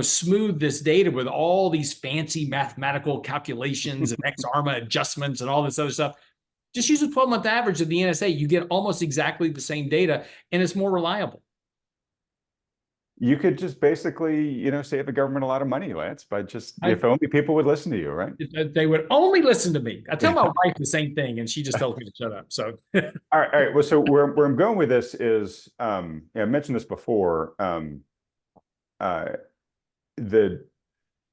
smooth this data with all these fancy mathematical calculations and ex-arma adjustments and all this other stuff. Just use a 12-month average of the NSA. You get almost exactly the same data, and it's more reliable. You could just basically, save the government a lot of money, Lance, by if only people would listen to you, right? They would only listen to me. I tell my wife the same thing, and she just tells me to shut up. So, All right. Well, so where I'm going with this is, I mentioned this before. The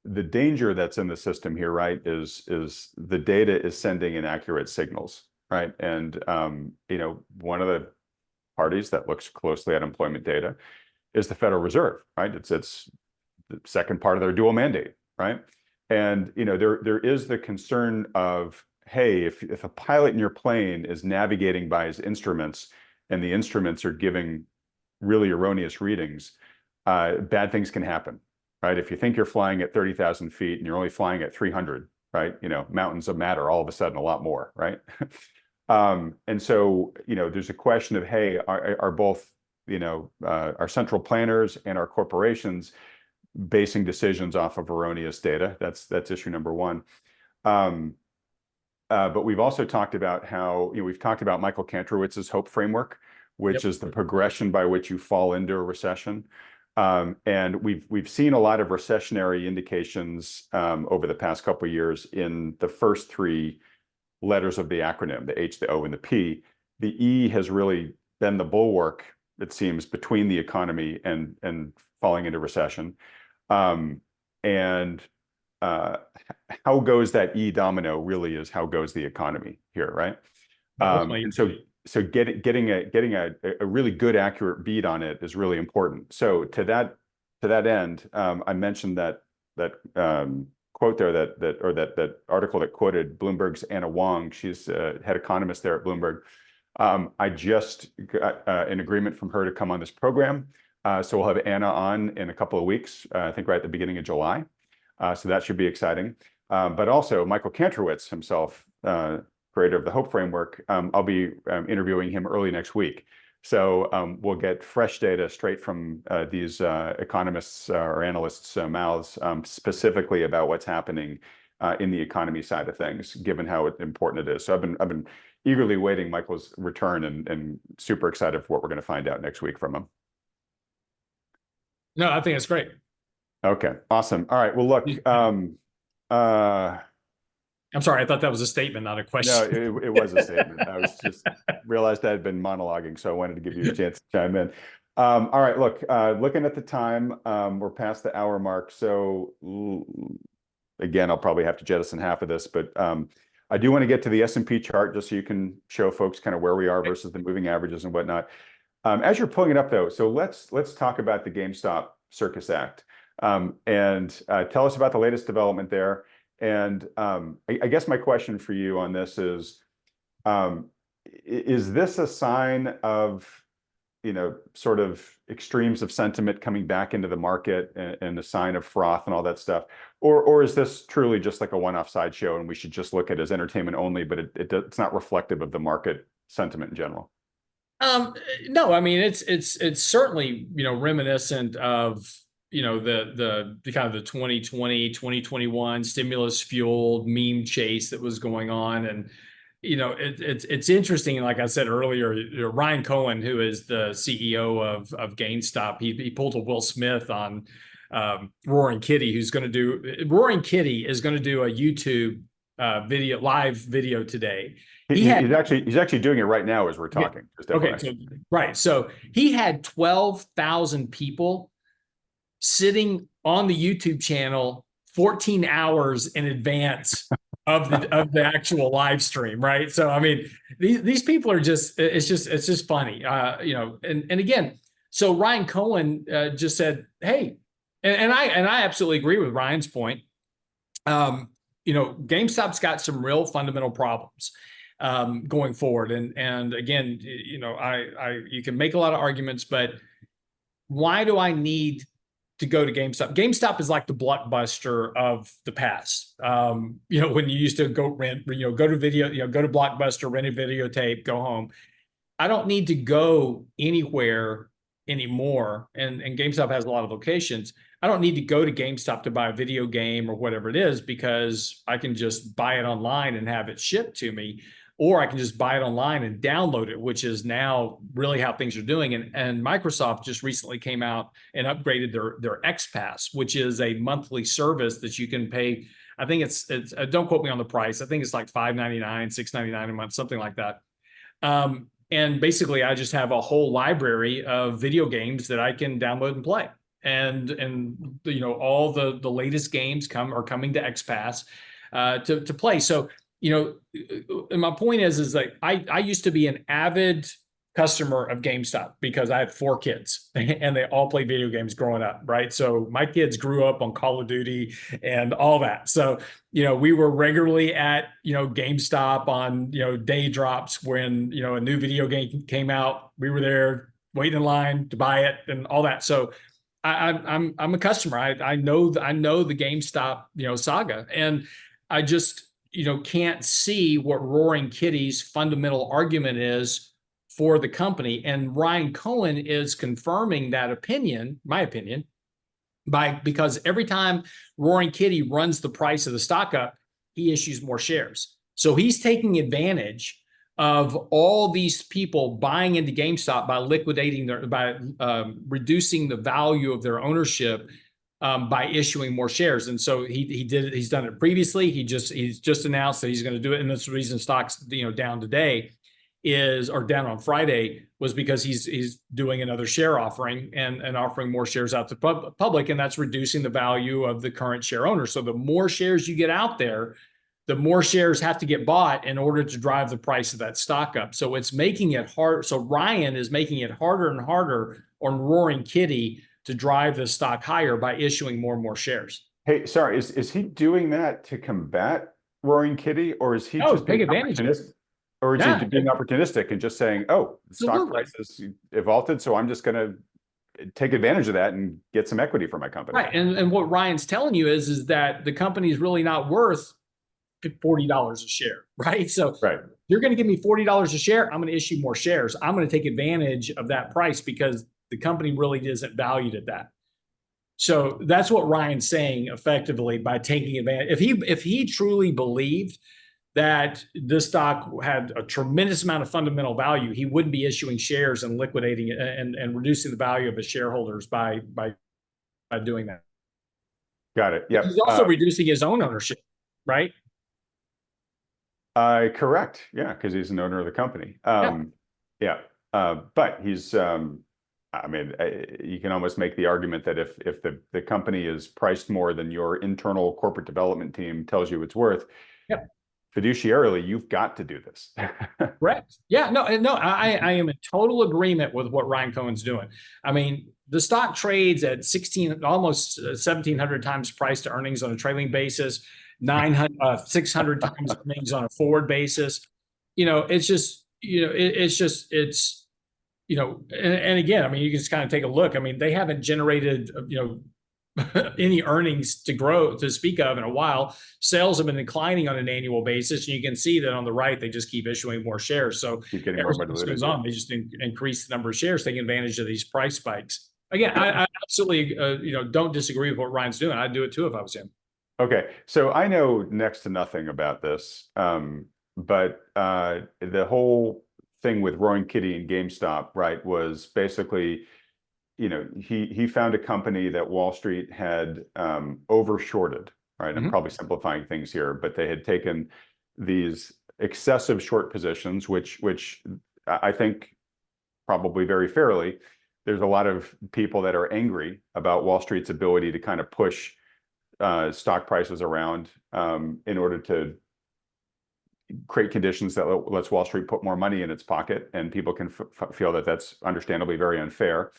danger that's in the system here, right, is the data is sending inaccurate signals, right? And one of the parties that looks closely at employment data is the Federal Reserve, right? It's the second part of their dual mandate, right? And there is the concern of, hey, if a pilot in your plane is navigating by his instruments and the instruments are giving really erroneous readings, bad things can happen, right? If you think you're flying at 30,000 feet and you're only flying at 300, right? Mountains of matter all of a sudden a lot more, right? And so, there's a question of, hey, are both, our central planners and our corporations basing decisions off of erroneous data? That's issue number one. But we've also talked about how, we've talked about Michael Kantrowitz's hope framework, which is the progression by which you fall into a recession. And we've seen a lot of recessionary indications over the past couple of years in the first three letters of the acronym, the H, the O, and the P. The E has really been the bulwark, it seems, between the economy and falling into recession. And how goes that E domino really is how goes the economy here, right? And so getting a really good, accurate beat on it is really important. So to that end, I mentioned that quote there, that article that quoted Bloomberg's Anna Wong. She's head economist there at Bloomberg. I just got an agreement from her to come on this program. So we'll have Anna on in a couple of weeks, I think right at the beginning of July. So that should be exciting. But also Michael Kantrowitz himself, creator of the Hope Framework, I'll be interviewing him early next week. So we'll get fresh data straight from these economists or analysts' mouths, specifically about what's happening in the economy side of things, given how important it is. So I've been eagerly waiting Michael's return and super excited for what we're going to find out next week from him. No, I think it's great. Okay, awesome. All right. Well, look, I'm sorry. I thought that was a statement, not a question. no, it was a statement. I was just realized I had been monologuing, so I wanted to give you a chance to chime in. All right, look, looking at the time, we're past the hour mark. So again, I'll probably have to jettison half of this, but I do want to get to the S&P chart just so you can show folks kind of where we are versus the moving averages and whatnot. As you're pulling it up though, so let's talk about the GameStop Circus Act, and tell us about the latest development there. And I guess my question for you on this is this a sign of, sort of extremes of sentiment coming back into the market and a sign of froth and all that stuff? Or is this truly just like a one-off sideshow and we should just look at it as entertainment only, but it's not reflective of the market sentiment in general? No, I mean, it's certainly, reminiscent of, the kind of the 2020, 2021 stimulus fueled meme chase that was going on. And, it's interesting. Like I said earlier, Ryan Cohen, who is the CEO of GameStop, he pulled a Will Smith on Roaring Kitty, Roaring Kitty is going to do a YouTube live video today. He's actually doing it right now as we're talking. Just okay, so, right. So he had 12,000 people sitting on the YouTube channel 14 hours in advance of the actual live stream, right? So I mean, these people are it's just funny, and again, so Ryan Cohen just said, hey, and I absolutely agree with Ryan's point. GameStop's got some real fundamental problems going forward, and again, you can make a lot of arguments, but why do I need to go to GameStop? GameStop is like the Blockbuster of the past. When you used to go rent, go to video, go to Blockbuster, rent a videotape, go home. I don't need to go anywhere anymore. And GameStop has a lot of locations. I don't need to go to GameStop to buy a video game or whatever it is, because I can just buy it online and have it shipped to me. Or I can just buy it online and download it, which is now really how things are doing. And Microsoft just recently came out and upgraded their XPass, which is a monthly service that you can pay. I think it's don't quote me on the price. I think it's like $5.99, $6.99 a month, something like that. And basically, I just have a whole library of video games that I can download and play. And all the latest games are coming to XPass to play. So, and my point is that I used to be an avid customer of GameStop because I had 4 kids and they all played video games growing up, right? So my kids grew up on Call of Duty and all that. So, we were regularly at, GameStop on, day drops when, a new video game came out. We were there waiting in line to buy it and all that. So I'm a customer. I know the GameStop, saga, and I just, can't see what Roaring Kitty's fundamental argument is for the company. And Ryan Cohen is confirming that opinion, my opinion, because every time Roaring Kitty runs the price of the stock up, he issues more shares. So he's taking advantage of all these people buying into GameStop by reducing the value of their ownership by issuing more shares. And so he's done it previously. He's just announced that he's going to do it. And that's the reason stocks, down today or down on Friday, was because he's doing another share offering and offering more shares out to public. And that's reducing the value of the current share owner. So the more shares you get out there, the more shares have to get bought in order to drive the price of that stock up. So it's making it hard. So Ryan is making it harder and harder on Roaring Kitty to drive the stock higher by issuing more and more shares. Hey, sorry, is he doing that to combat Roaring Kitty, or is he just take advantage of it? Or is he being opportunistic and just saying, oh, the stock price has vaulted, so I'm just going to take advantage of that and get some equity for my company? Right. And what Ryan's telling you is that the company is really not worth $40 a share, right? So you're going to give me $40 a share, I'm going to issue more shares. I'm going to take advantage of that price because the company really isn't valued at that. So that's what Ryan's saying effectively by taking advantage. If he truly believed that this stock had a tremendous amount of fundamental value, he wouldn't be issuing shares and liquidating it and reducing the value of his shareholders by doing that. Got it. Yeah. He's also reducing his own ownership, right? Correct. Yeah, because he's an owner of the company. But he's, I mean, you can almost make the argument that if the company is priced more than your internal corporate development team tells you it's worth, fiduciarily, you've got to do this. Correct. Yeah, no, I am in total agreement with what Ryan Cohen's doing. I mean, the stock trades at almost 1,700 times price to earnings on a trailing basis. 600 times earnings on a forward basis. It's just, it's, and again, I mean, you can just kind of take a look. I mean, they haven't generated, any earnings to speak of in a while. Sales have been declining on an annual basis, and you can see that on the right, they just keep issuing more shares. So Keep getting every more time this diluted. goes on, they just increase the number of shares, taking advantage of these price spikes. Again, I absolutely, don't disagree with what Ryan's doing. I'd do it too if I was him. Okay, so I know next to nothing about this, but the whole thing with Roaring Kitty and GameStop, right, was basically, he found a company that Wall Street had over shorted, right? I'm probably simplifying things here, but they had taken these excessive short positions, which I think probably very fairly, there's a lot of people that are angry about Wall Street's ability to kind of push stock prices around in order to create conditions that lets Wall Street put more money in its pocket, and people can feel that that's understandably very unfair.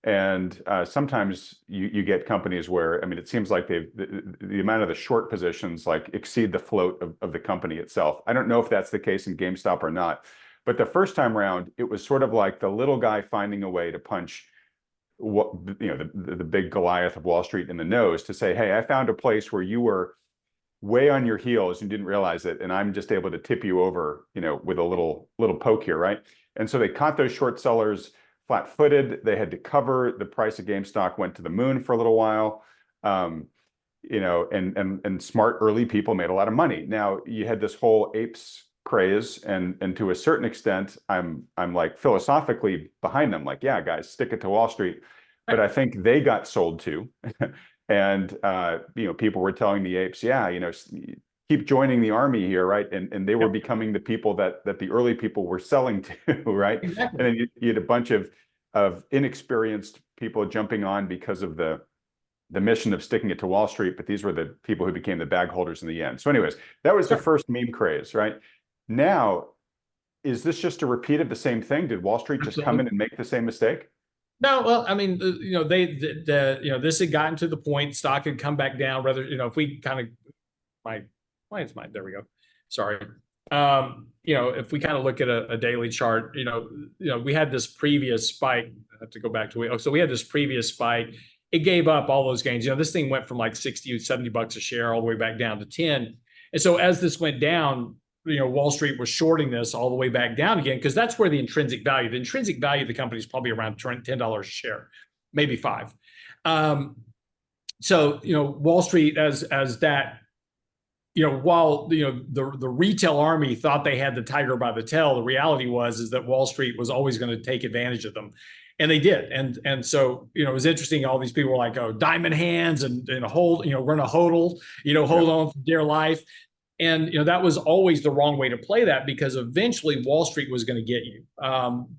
And sometimes you get companies where, I mean, it seems like the amount of the short positions like exceed the float of the company itself. I don't know if that's the case in GameStop or not, but the first time around, it was sort of like the little guy finding a way to punch the big Goliath of Wall Street in the nose to say, hey, I found a place where you were way on your heels and didn't realize it, and I'm just able to tip you over, with a little poke here, right? And so they caught those short sellers flat-footed. They had to cover. The price of GameStop went to the moon for a little while. And smart early people made a lot of money. Now you had this whole apes craze, and to a certain extent, I'm like philosophically behind them. Like, yeah, guys, stick it to Wall Street. But I think they got sold to, and people were telling the apes, yeah, keep joining the army here, right? And they were becoming the people that the early people were selling to, right? Exactly. And then you had a bunch of inexperienced people jumping on because of the mission of sticking it to Wall Street, but these were the people who became the bag holders in the end. So anyways, that was the first meme craze, right? Now, is this just a repeat of the same thing? Did Wall Street just come in and make the same mistake? No, well, I mean, this had gotten to the point, stock had come back down. Rather, if we kind of, why is mine? There we go. Sorry. If we kind of look at a daily chart, we had this previous spike. I have to go back to it. So we had this previous spike. It gave up all those gains. This thing went from like 60 to 70 bucks a share all the way back down to 10. And so as this went down, Wall Street was shorting this all the way back down again, because that's where the intrinsic value of the company is probably around $10 a share, maybe $5. So, Wall Street as that, while, the retail army thought they had the tiger by the tail, the reality is that Wall Street was always going to take advantage of them. And they did. And so, it was interesting. All these people were like, oh, diamond hands and hold, we're going to hodl, hold on for dear life. And that was always the wrong way to play that, because eventually Wall Street was going to get you.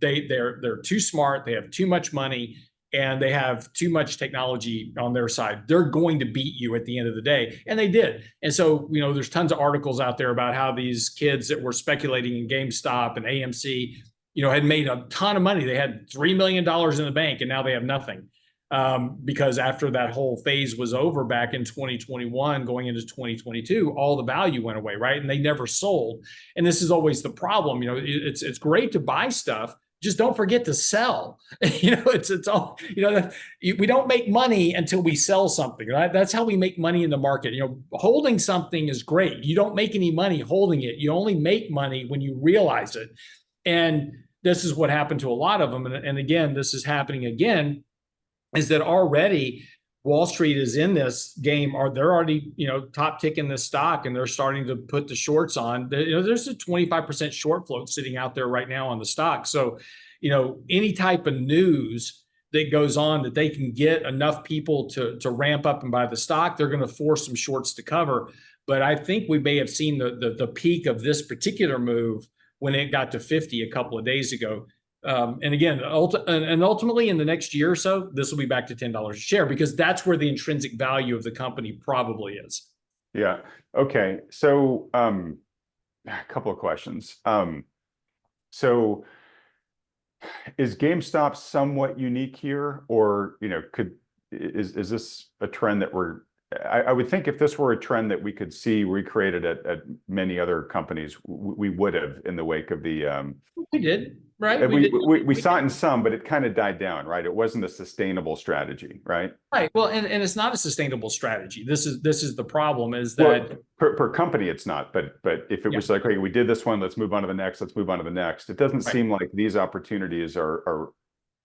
They're too smart. They have too much money, and they have too much technology on their side. They're going to beat you at the end of the day, and they did. And so there's tons of articles out there about how these kids that were speculating in GameStop and AMC, had made a ton of money. They had $3 million in the bank, and now they have nothing. Because after that whole phase was over back in 2021, going into 2022, all the value went away, right? And they never sold. And this is always the problem. It's great to buy stuff. Just don't forget to sell. It's all, we don't make money until we sell something, right? That's how we make money in the market. Holding something is great. You don't make any money holding it. You only make money when you realize it. And this is what happened to a lot of them. And again, this is happening again, is that already Wall Street is in this game, or they're already, top ticking this stock, and they're starting to put the shorts on. There's a 25% short float sitting out there right now on the stock. So, any type of news that goes on that they can get enough people to ramp up and buy the stock, they're going to force some shorts to cover. But I think we may have seen the peak of this particular move when it got to 50 a couple of days ago. And again, ultimately in the next year or so, this will be back to $10 a share, because that's where the intrinsic value of the company probably is. Yeah. Okay. So a couple of questions. So is GameStop somewhat unique here, or is this a trend that we're I would think if this were a trend that we could see recreated at many other companies, we would have in the wake of the We did, right? we saw it in some, but it kind of died down, right? It wasn't a sustainable strategy, right? Right. Well, and it's not a sustainable strategy. This is the problem is Well, that per company, it's not. But if it yeah, was like, okay, we did this one, let's move on to the next, let's move on to the next. It doesn't right. seem like these opportunities are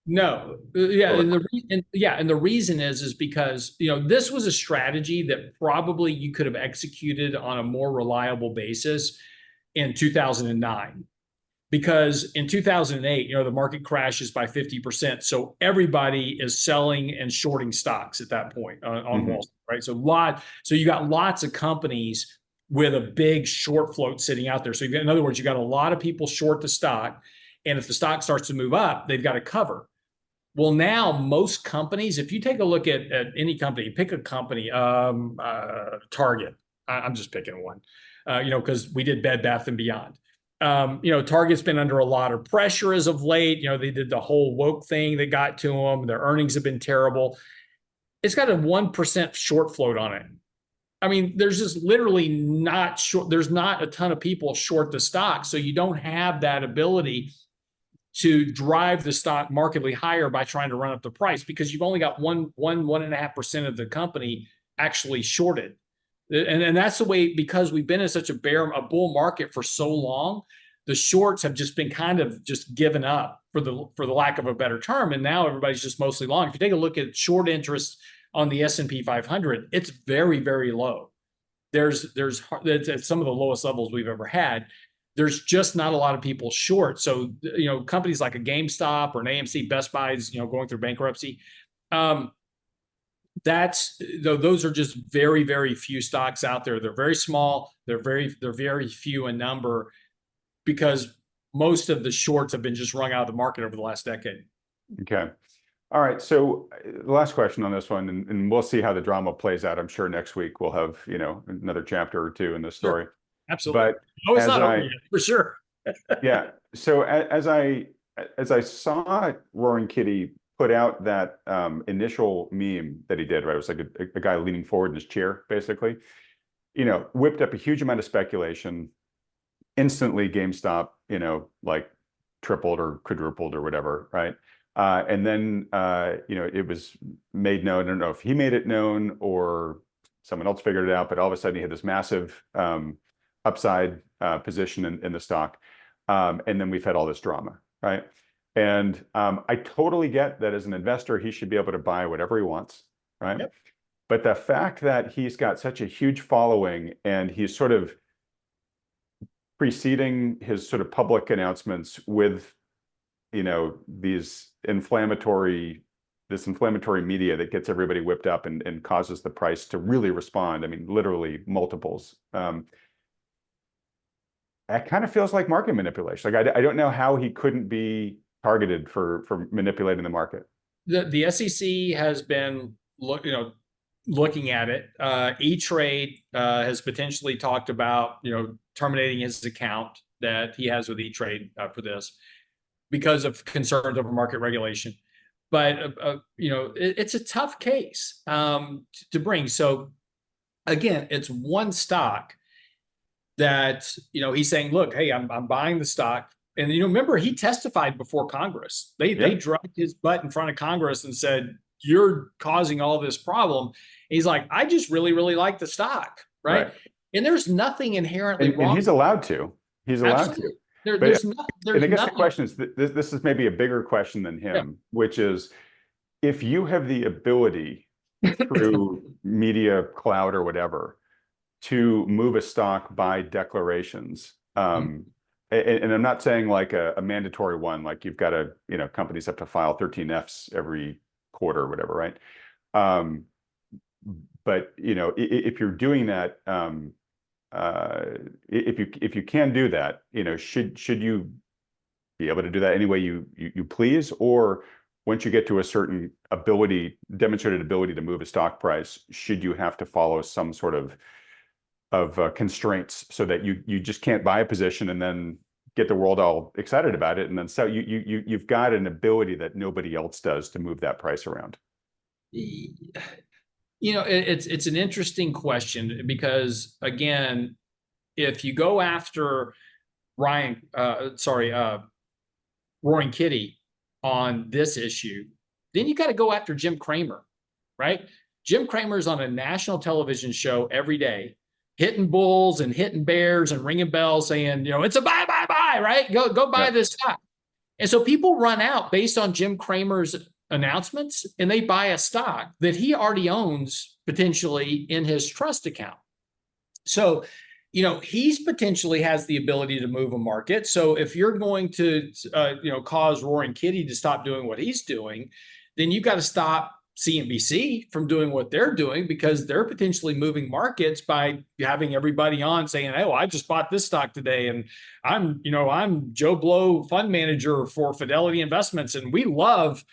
No, yeah, well, and the reason is because this was a strategy that probably you could have executed on a more reliable basis in 2009. Because in 2008, the market crashes by 50%. So everybody is selling and shorting stocks at that point on mhm. Wall Street, right? So you got lots of companies with a big short float sitting out there. So in other words, you got a lot of people short the stock, and if the stock starts to move up, they've got to cover. Well, now most companies, if you take a look at any company, pick a company, Target. I'm just picking one, because we did Bed Bath and Beyond. Target's been under a lot of pressure as of late. They did the whole woke thing that got to them. Their earnings have been terrible. It's got a 1% short float on it. I mean, there's just literally not short. There's not a ton of people short the stock, so you don't have that ability to drive the stock markedly higher by trying to run up the price because you've only got 1.5% of the company actually shorted. And that's the way, because we've been in such a bull market for so long, the shorts have just been kind of just given up for the lack of a better term. And now everybody's just mostly long. If you take a look at short interest on the S&P 500, it's very, very low. It's at some of the lowest levels we've ever had. There's just not a lot of people short. So, companies like a GameStop or an AMC, Best Buy's, going through bankruptcy. Those are just very, very few stocks out there. They're very small. They're very few in number because most of the shorts have been just wrung out of the market over the last decade. Okay. All right. So the last question on this one, and we'll see how the drama plays out. I'm sure next week we'll have, another chapter or two in this story. Sure. Absolutely. But Oh, it's as not over I, yet, for sure. yeah. So as I saw Roaring Kitty put out that initial meme that he did, right? It was like a guy leaning forward in his chair, basically, whipped up a huge amount of speculation. Instantly, GameStop, like tripled or quadrupled or whatever, right? And then, it was made known. I don't know if he made it known or someone else figured it out, but all of a sudden he had this massive upside position in the stock. And then we've had all this drama, right? And I totally get that as an investor, he should be able to buy whatever he wants, right? Yep. But the fact that he's got such a huge following and he's sort of preceding his sort of public announcements with, this inflammatory media that gets everybody whipped up and causes the price to really respond. I mean, literally multiples. That kind of feels like market manipulation. Like I don't know how he couldn't be targeted for manipulating the market. The SEC has been looking at it. E-Trade has potentially talked about terminating his account that he has with E-Trade for this because of concerns over market regulation. But it's a tough case to bring. So again, it's one stock that he's saying, look, hey, I'm buying the stock. And remember, he testified before Congress. They dragged his butt in front of Congress and said, you're causing all this problem. And he's like, I just really, really like the stock, right? And there's nothing inherently wrong. And he's allowed to. He's allowed to. There's nothing. And I guess the question is, this is maybe a bigger question than him, which is, if you have the ability through media cloud or whatever to move a stock by declarations, and I'm not saying like a mandatory one, like you've got to, companies have to file 13Fs every quarter or whatever, right? But if you're doing that, if you can do that, should you be able to do that any way you please, or once you get to a certain demonstrated ability to move a stock price, should you have to follow some sort of constraints so that you just can't buy a position and then get the world all excited about it, and then so you've got an ability that nobody else does to move that price around? It's an interesting question because again, if you go after Roaring Kitty on this issue, then you got to go after Jim Cramer, right? Jim Cramer's on a national television show every day, hitting bulls and hitting bears and ringing bells saying, it's a buy, buy, buy, right? Go buy this stock. And so people run out based on Jim Cramer's announcements and they buy a stock that he already owns potentially in his trust account. So, he's potentially has the ability to move a market. So if you're going to, cause Roaring Kitty to stop doing what he's doing, then you've got to stop CNBC from doing what they're doing because they're potentially moving markets by having everybody on saying, "Hey, well, I just bought this stock today, and I'm Joe Blow fund manager for Fidelity Investments, and we love."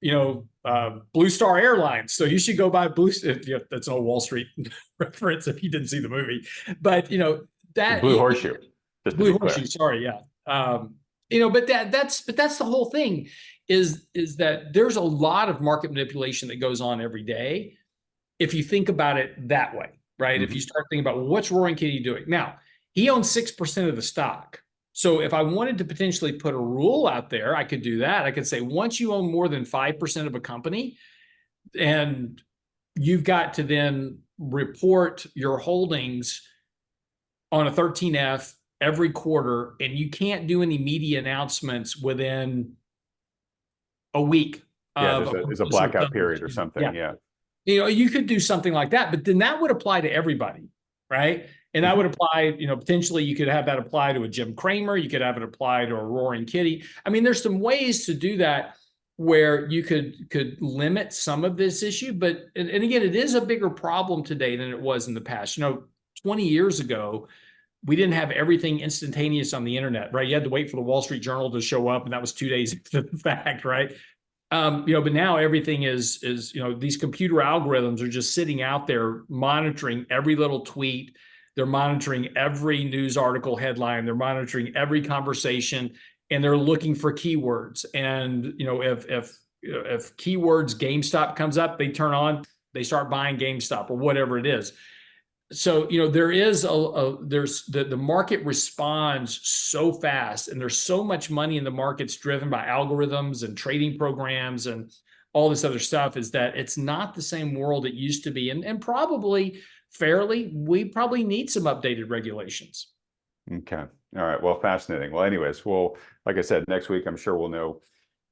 Blue Star Airlines. So you should go buy Blue. That's an old Wall Street reference if you didn't see the movie, but that Blue Horseshoe. Blue Horseshoe. Sorry, yeah. But that's the whole thing is that there's a lot of market manipulation that goes on every day. If you think about it that way, right? If you start thinking about what's Roaring Kitty doing now, he owns 6% of the stock. So if I wanted to potentially put a rule out there, I could do that. I could say once you own more than 5% of a company, and you've got to then report your holdings on a 13F every quarter, and you can't do any media announcements within a week. Yeah, there's a blackout period or something. Yeah. You could do something like that, but then that would apply to everybody, right? And that would apply, potentially you could have that apply to a Jim Cramer. You could have it apply to a Roaring Kitty. I mean, there's some ways to do that where you could limit some of this issue. But, and again, it is a bigger problem today than it was in the past. 20 years ago, we didn't have everything instantaneous on the internet, right? You had to wait for the Wall Street Journal to show up, and that was 2 days after the fact, right? But now everything is these computer algorithms are just sitting out there monitoring every little tweet. They're monitoring every news article headline. They're monitoring every conversation, and they're looking for keywords. And if keywords GameStop comes up, they turn on, they start buying GameStop or whatever it is. So there is there's the market responds so fast, and there's so much money in the markets driven by algorithms and trading programs and all this other stuff, is that it's not the same world it used to be, and probably fairly, we probably need some updated regulations. Okay. All right. Well, fascinating. Well, anyways, like I said, next week, I'm sure we'll know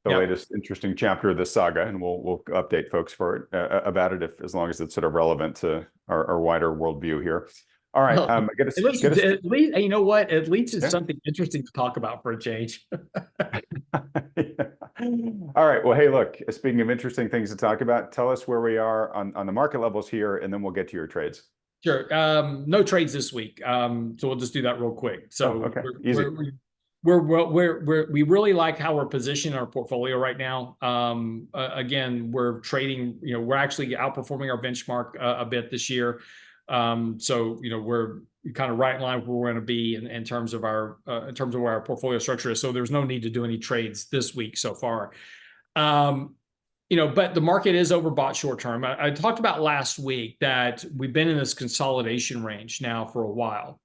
the latest interesting chapter of this saga, and we'll update folks about it as long as it's sort of relevant to our wider worldview here. All right. At least, you know what? At least it's something interesting to talk about for a change. All right. Well, hey, look, speaking of interesting things to talk about, tell us where we are on the market levels here, and then we'll get to your trades. Sure. No trades this week. So we'll just do that real quick. So okay. Easy. We really like how we're positioning our portfolio right now. Again, we're trading, we're actually outperforming our benchmark a bit this year. So, we're kind of right in line where we're going to be in terms of where our portfolio structure is. So there's no need to do any trades this week so far. But the market is overbought short term. I talked about last week that we've been in this consolidation range now for a while,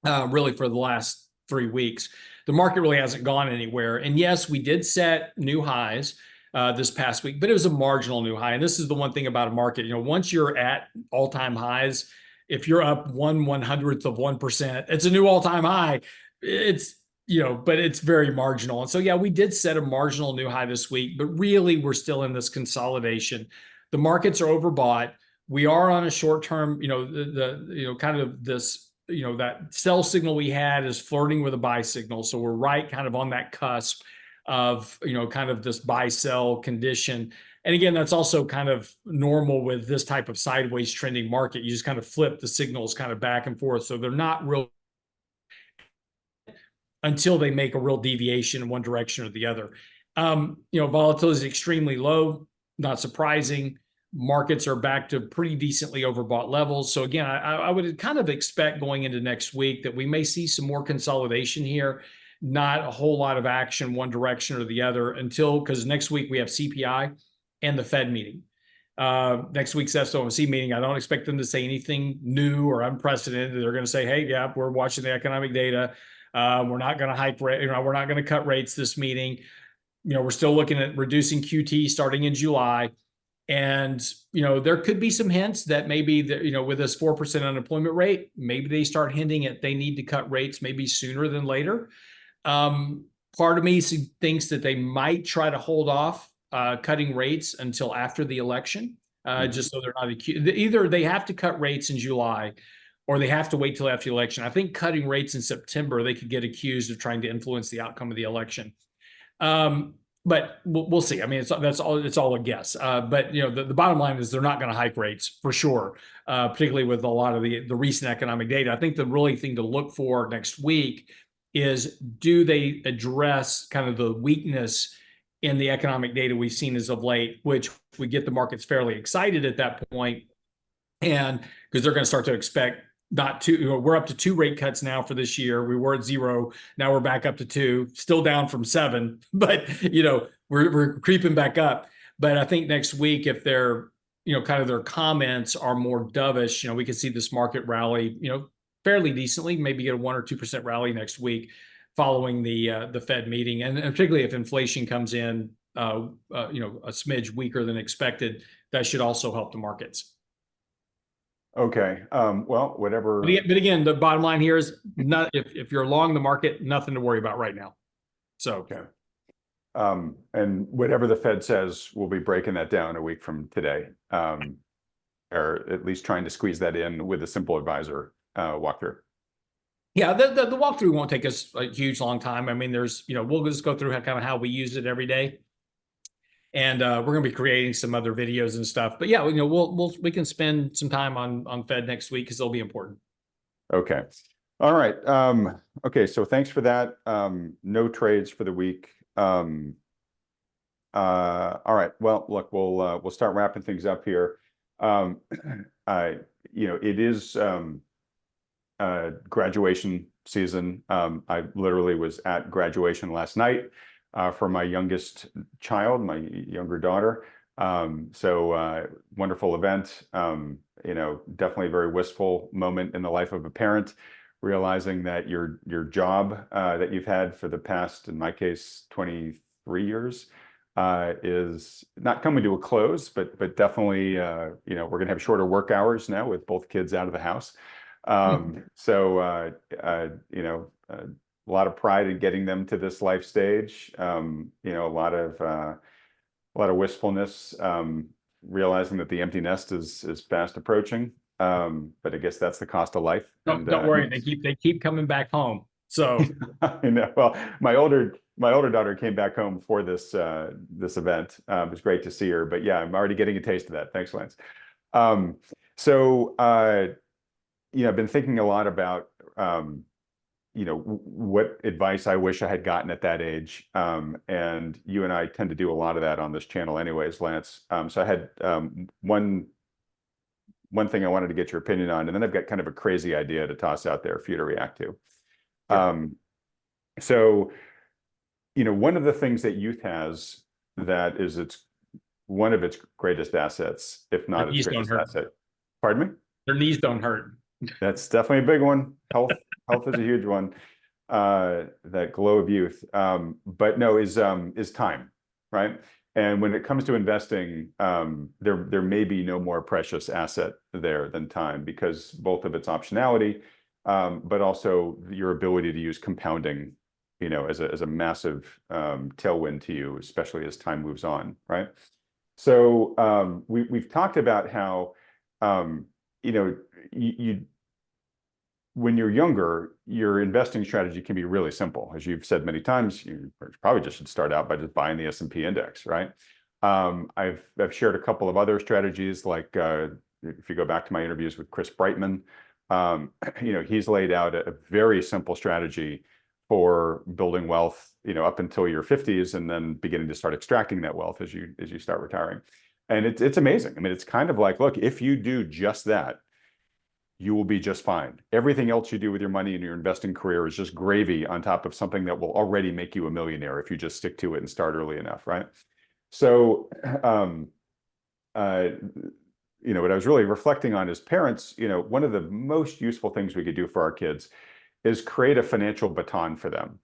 really for the last 3 weeks. The market really hasn't gone anywhere. And yes, we did set new highs this past week, but it was a marginal new high. And this is the one thing about a market, once you're at all-time highs, if you're up 1/100th of 1%, it's a new all-time high. It's, but it's very marginal. And so, yeah, we did set a marginal new high this week, but really we're still in this consolidation. The markets are overbought. We are on a short-term, kind of this, that sell signal we had is flirting with a buy signal. So we're right kind of on that cusp of, kind of this buy-sell condition. And again, that's also kind of normal with this type of sideways trending market. You just kind of flip the signals kind of back and forth. So they're not real until they make a real deviation in one direction or the other. Volatility is extremely low, not surprising. Markets are back to pretty decently overbought levels. So again, I would kind of expect going into next week that we may see some more consolidation here, not a whole lot of action one direction or the other because next week we have CPI and the Fed meeting. next week's FOMC meeting. I don't expect them to say anything new or unprecedented. They're going to say, hey, yeah, we're watching the economic data. We're not going to hike rate, we're not going to cut rates this meeting. We're still looking at reducing QT starting in July. And, there could be some hints that maybe, with this 4% unemployment rate, maybe they start hinting at they need to cut rates maybe sooner than later. Part of me thinks that they might try to hold off cutting rates until after the election, just so they're not accused. Either they have to cut rates in July or they have to wait till after the election. I think cutting rates in September, they could get accused of trying to influence the outcome of the election. But we'll see. I mean, it's all a guess. But the bottom line is they're not going to hike rates for sure, particularly with a lot of the recent economic data. I think the really thing to look for next week is, do they address kind of the weakness in the economic data we've seen as of late, which we get the markets fairly excited at that point, and because they're going to start to expect not two. We're up to 2 rate cuts now for this year. We were at 0. Now we're back up to 2, still down from 7, but we're creeping back up. But I think next week, if they're, kind of their comments are more dovish, we could see this market rally, fairly decently, maybe get a 1 or 2% rally next week following the Fed meeting. And particularly if inflation comes in, a smidge weaker than expected, that should also help the markets. Okay. Well, whatever. But again, the bottom line here is, not if you're long the market, nothing to worry about right now. So, okay. And whatever the Fed says, we'll be breaking that down a week from today, or at least trying to squeeze that in with a simple advisor walkthrough. Yeah, the walkthrough won't take us a huge long time. I mean, we'll just go through kind of how we use it every day. And we're going to be creating some other videos and stuff. But yeah, we can spend some time on Fed next week because it'll be important. Okay. All right. Okay. So thanks for that. No trades for the week. All right. Well, look, we'll start wrapping things up here. It is graduation season. I literally was at graduation last night for my youngest child, my younger daughter. So wonderful event. Definitely a very wistful moment in the life of a parent, realizing that your job that you've had for the past, in my case, 23 years, is not coming to a close, but definitely, we're going to have shorter work hours now with both kids out of the house. So, a lot of pride in getting them to this life stage. A lot of wistfulness, realizing that the empty nest is fast approaching. But I guess that's the cost of life. Don't worry, they keep coming back home. So I know. Well, my older daughter came back home for this event. It was great to see her. But yeah, I'm already getting a taste of that. Thanks, Lance. I've been thinking a lot about what advice I wish I had gotten at that age. And you and I tend to do a lot of that on this channel anyways, Lance. So I had one thing I wanted to get your opinion on, and then I've got kind of a crazy idea to toss out there for you to react to. Yeah. One of the things that youth has that is one of its greatest assets, if not its greatest asset. Pardon me? Their knees don't hurt. That's definitely a big one. Health is a huge one. That glow of youth. But no, is time, right? And when it comes to investing, there may be no more precious asset there than time, because both of its optionality, but also your ability to use compounding, as a massive tailwind to you, especially as time moves on, right? So we've talked about how when you're younger, your investing strategy can be really simple. As you've said many times, you probably just should start out by just buying the S&P index, right? I've shared a couple of other strategies, like if you go back to my interviews with Chris Brightman, he's laid out a very simple strategy for building wealth, up until your 50s, and then beginning to start extracting that wealth as you start retiring. And it's amazing. I mean, it's kind of like, look, if you do just that, you will be just fine. Everything else you do with your money in your investing career is just gravy on top of something that will already make you a millionaire if you just stick to it and start early enough, right? So what I was really reflecting on as parents, one of the most useful things we could do for our kids is create a financial baton for them,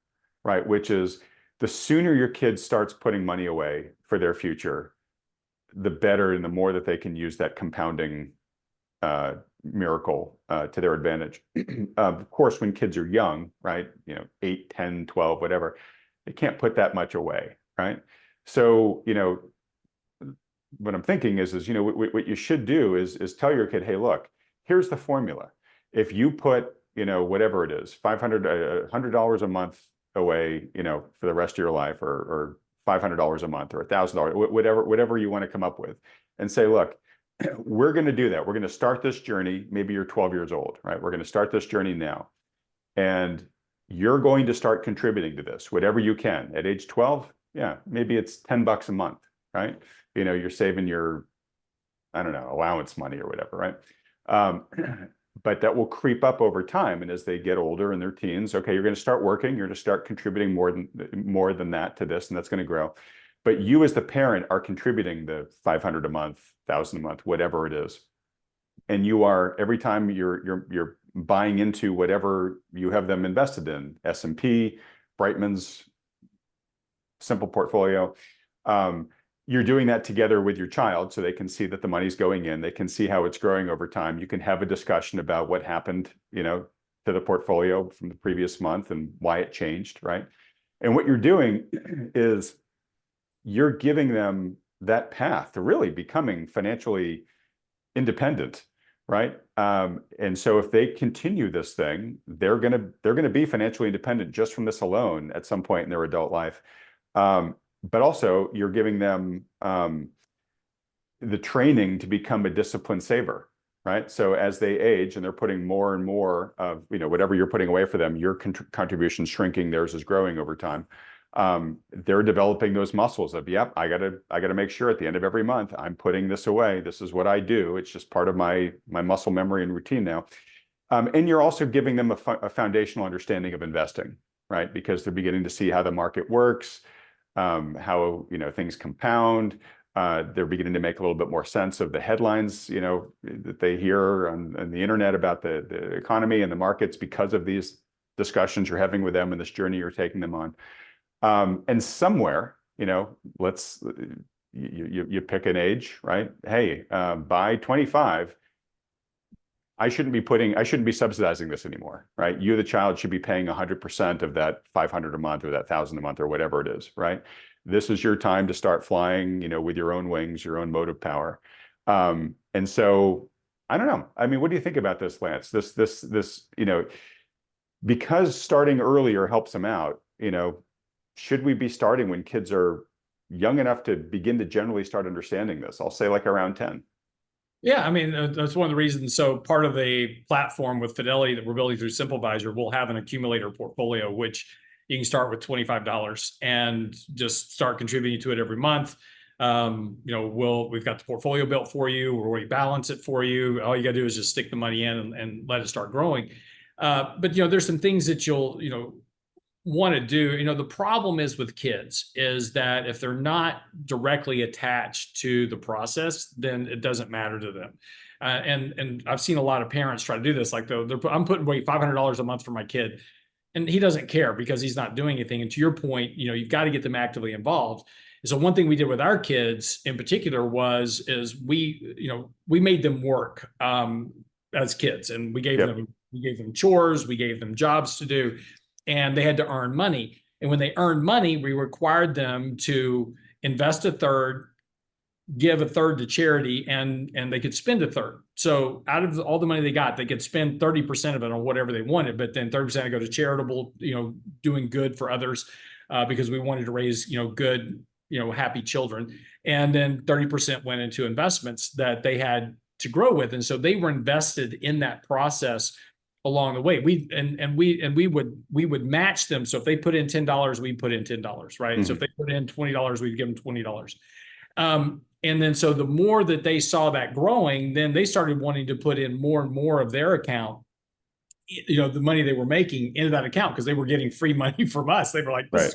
right? Which is the sooner your kid starts putting money away for their future, the better and the more that they can use that compounding miracle to their advantage. Of course, when kids are young, right, 8, 10, 12, whatever, they can't put that much away, right? So, what I'm thinking is what you should do is tell your kid, hey, look, here's the formula. If you put, whatever it is, $100 a month away, for the rest of your life, or $500 a month, or $1,000, whatever you want to come up with, and say, look, we're going to do that. We're going to start this journey. Maybe you're 12 years old, right? We're going to start this journey now. And you're going to start contributing to this, whatever you can. At age 12, yeah, maybe it's $10 a month, right? You're saving your, I don't know, allowance money or whatever, right? But that will creep up over time. And as they get older in their teens, okay, you're going to start working, you're going to start contributing more than that to this, and that's going to grow. But you as the parent are contributing the $500 a month, $1,000 a month, whatever it is. And you are, every time you're buying into whatever you have them invested in, S&P, Brightman's, simple portfolio, you're doing that together with your child so they can see that the money's going in. They can see how it's growing over time. You can have a discussion about what happened, to the portfolio from the previous month and why it changed, right? And what you're doing is you're giving them that path to really becoming financially independent, right? And so if they continue this thing, they're gonna be financially independent just from this alone at some point in their adult life. But also you're giving them the training to become a disciplined saver, right? So as they age and they're putting more and more of whatever you're putting away for them, your contribution's shrinking, theirs is growing over time. They're developing those muscles of, yep, I gotta make sure at the end of every month I'm putting this away. This is what I do. It's just part of my muscle memory and routine now. And you're also giving them a foundational understanding of investing, right? Because they're beginning to see how the market works, how things compound. They're beginning to make a little bit more sense of the headlines, that they hear on the internet about the economy and the markets because of these discussions you're having with them and this journey you're taking them on. And somewhere, let's you pick an age, right? Hey, by 25, I shouldn't be subsidizing this anymore, right? You, the child, should be paying 100% of that $500 a month or that $1,000 a month or whatever it is, right? This is your time to start flying, with your own wings, your own motive power. And so, I don't know. I mean, what do you think about this, Lance? This, because starting earlier helps them out, should we be starting when kids are young enough to begin to generally start understanding this? I'll say like around 10. Yeah, I mean, that's one of the reasons. So part of the platform with Fidelity that we're building through Simplivisor, we'll have an accumulator portfolio, which you can start with $25 and just start contributing to it every month. We've got the portfolio built for you. We'll already balance it for you. All you got to do is just stick the money in and let it start growing. But there's some things that you'll want to do. The problem is with kids is that if they're not directly attached to the process, then it doesn't matter to them. And I've seen a lot of parents try to do this. Like I'm putting away $500 a month for my kid, and he doesn't care because he's not doing anything. And to your point, you've got to get them actively involved. And so one thing we did with our kids in particular is we made them work as kids, and we gave them chores, we gave them jobs to do, and they had to earn money. And when they earned money, we required them to invest a third, give a third to charity, and they could spend a third. So out of all the money they got, they could spend 30% of it on whatever they wanted, but then 30% would go to charitable, doing good for others, because we wanted to raise, good, happy children. And then 30% went into investments that they had to grow with. And so they were invested in that process along the way. We would match them. So if they put in $10, we'd put in $10, right? Mm-hmm. So if they put in $20, we'd give them $20. And then so the more that they saw that growing, then they started wanting to put in more and more of their account, the money they were making into that account, because they were getting free money from us. They were like, this is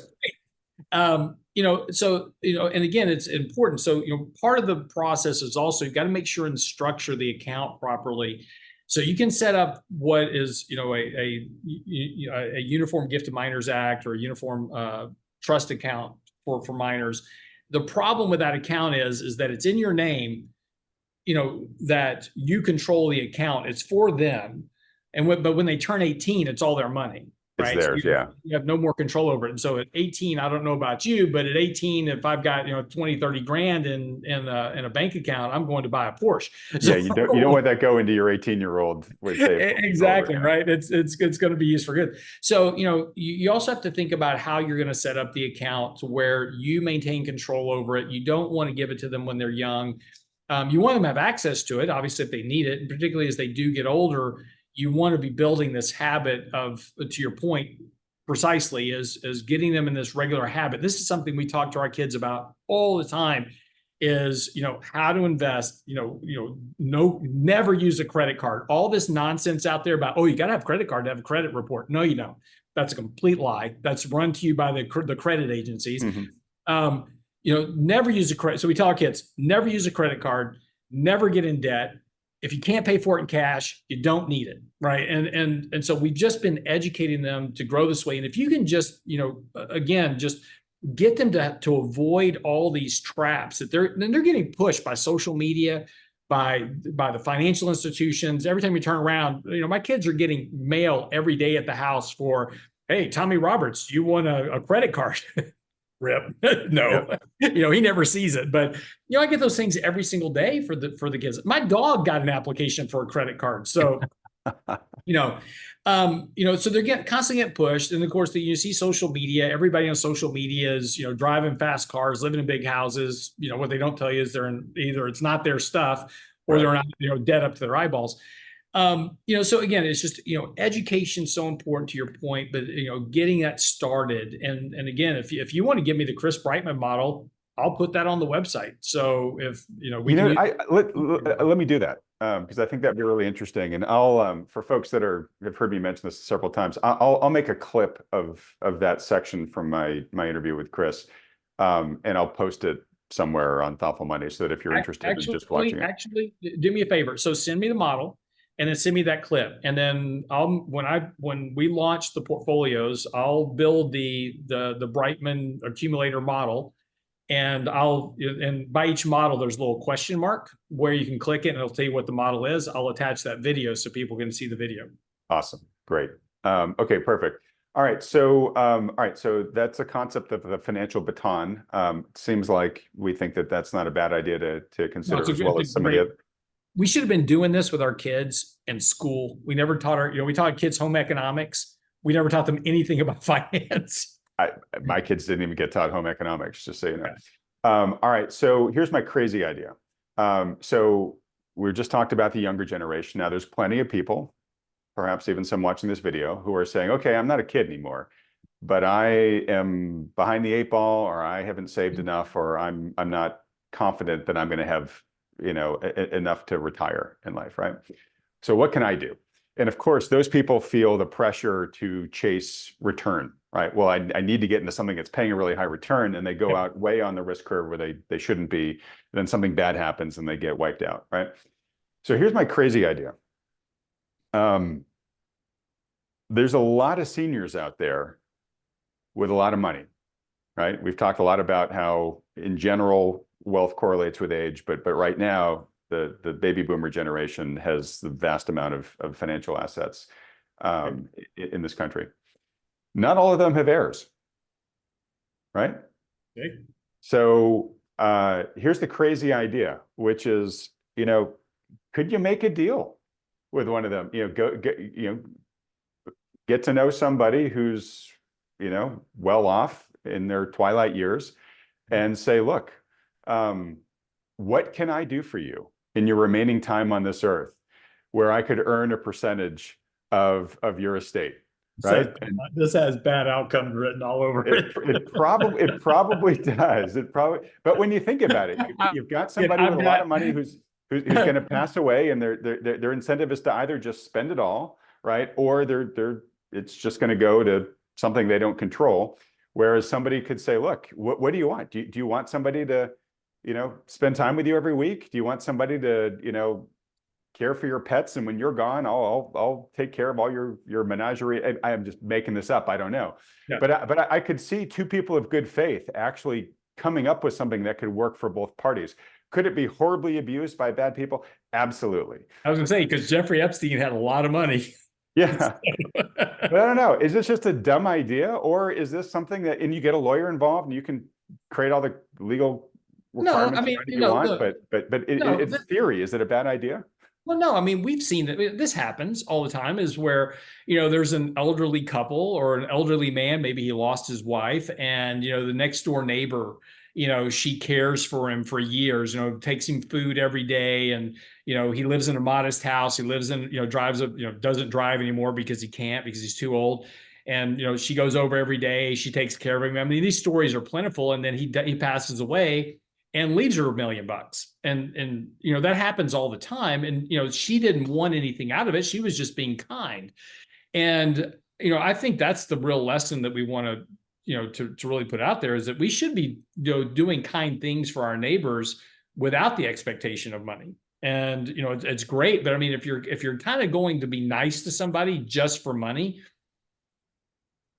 great. So, and again, it's important. So, part of the process is also you've got to make sure and structure the account properly. So you can set up what is, a uniform gift to minors act or a uniform trust account for minors. The problem with that account is that it's in your name, that you control the account. It's for them. But when they turn 18, it's all their money. It's Right. So theirs. Yeah. you have no more control over it. And so at 18, I don't know about you, but at 18, if I've got, 20, 30 grand in a bank account, I'm going to buy a Porsche. Yeah. You don't want that go into your 18-year-old with exactly. Right. It's going to be used for good. So, you also have to think about how you're going to set up the account to where you maintain control over it. You don't want to give it to them when they're young. You want them to have access to it, obviously, if they need it, and particularly as they do get older. You want to be building this habit of, to your point, precisely, is getting them in this regular habit. This is something we talk to our kids about all the time, is, how to invest, never use a credit card. All this nonsense out there about, oh, you got to have a credit card to have a credit report. No, you don't. That's a complete lie. That's run to you by the credit agencies. Never use a credit. So we tell our kids, never use a credit card, never get in debt. If you can't pay for it in cash, you don't need it, right? And so we've just been educating them to grow this way. And if you can just, again, just get them to avoid all these traps that they're getting pushed by social media, by the financial institutions. Every time you turn around, my kids are getting mail every day at the house for, hey, Tommy Roberts, you want a credit card? Rip. No, yep. He never sees it, but I get those things every single day for the kids. My dog got an application for a credit card. So, so they're constantly getting pushed. And of course, you see social media, everybody on social media is, driving fast cars, living in big houses. What they don't tell you is either it's not their stuff or they're not, dead up to their eyeballs. So again, it's just, education so important to your point, but, getting that started. And again, if you want to give me the Chris Brightman model, I'll put that on the website. So if, let me do that. Because I think that'd be really interesting. And I'll, for folks that have heard me mention this several times, I'll make a clip of that section from my interview with Chris. And I'll post it somewhere on Thoughtful Monday so that if you're interested in just watching it. Actually, do me a favor. So send me the model. And then send me that clip. And then when we launch the portfolios, I'll build the Brightman accumulator model. And by each model, there's a little question mark where you can click it and it'll tell you what the model is. I'll attach that video so people can see the video. Awesome. Great. Okay, perfect. All right. So that's a concept of the financial baton. Seems like we think that that's not a bad idea to consider, as well as some of the other. We should have been doing this with our kids in school. We never taught we taught kids home economics. We never taught them anything about finance. My kids didn't even get taught home economics, just so you know. All right, so here's my crazy idea. So we just talked about the younger generation. Now there's plenty of people, perhaps even some watching this video, who are saying, okay, I'm not a kid anymore, but I am behind the 8 ball, or I haven't saved enough, or I'm not confident that I'm going to have enough to retire in life, right? So what can I do? And of course, those people feel the pressure to chase return, right? Well, I need to get into something that's paying a really high return, and they go out way on the risk curve where they shouldn't be. And then something bad happens and they get wiped out, right? So here's my crazy idea. There's a lot of seniors out there with a lot of money, right? We've talked a lot about how, in general, wealth correlates with age, but right now the baby boomer generation has the vast amount of financial assets in this country. Not all of them have heirs, right? Okay. So here's the crazy idea, which is, could you make a deal with one of them? Get to know somebody who's, well off in their twilight years, and say, look, what can I do for you in your remaining time on this earth where I could earn a percentage of your estate, right? This has bad outcomes written all over it. It probably does. But when you think about it, you've got somebody with a lot of money who's going to pass away, and their incentive is to either just spend it all, right? Or it's just going to go to something they don't control. Whereas somebody could say, look, what do you want? Do you want somebody to, spend time with you every week? Do you want somebody to, care for your pets, and when you're gone, I'll take care of all your menagerie. I am just making this up. I don't know, Yeah. but I could see two people of good faith actually coming up with something that could work for both parties. Could it be horribly abused by bad people? Absolutely. I was gonna say, because Jeffrey Epstein had a lot of money. Yeah. But I don't know. Is this just a dumb idea, or is this something that, and you get a lawyer involved and you can create all the legal No, I requirements mean, you want, look, but no, it's theory. Is it a bad idea? well, no, I mean, we've seen that this happens all the time, is where, there's an elderly couple or an elderly man, maybe he lost his wife, and, the next door neighbor, she cares for him for years, takes him food every day. And, he lives in a modest house. He lives in, drives a, doesn't drive anymore because he can't, because he's too old. And, she goes over every day. She takes care of him. I mean, these stories are plentiful. And then he passes away and leaves her $1 million. And that happens all the time. And she didn't want anything out of it. She was just being kind. And I think that's the real lesson that we want to to really put out there, is that we should be doing kind things for our neighbors without the expectation of money. And it's great, but I mean, if you're kind of going to be nice to somebody just for money,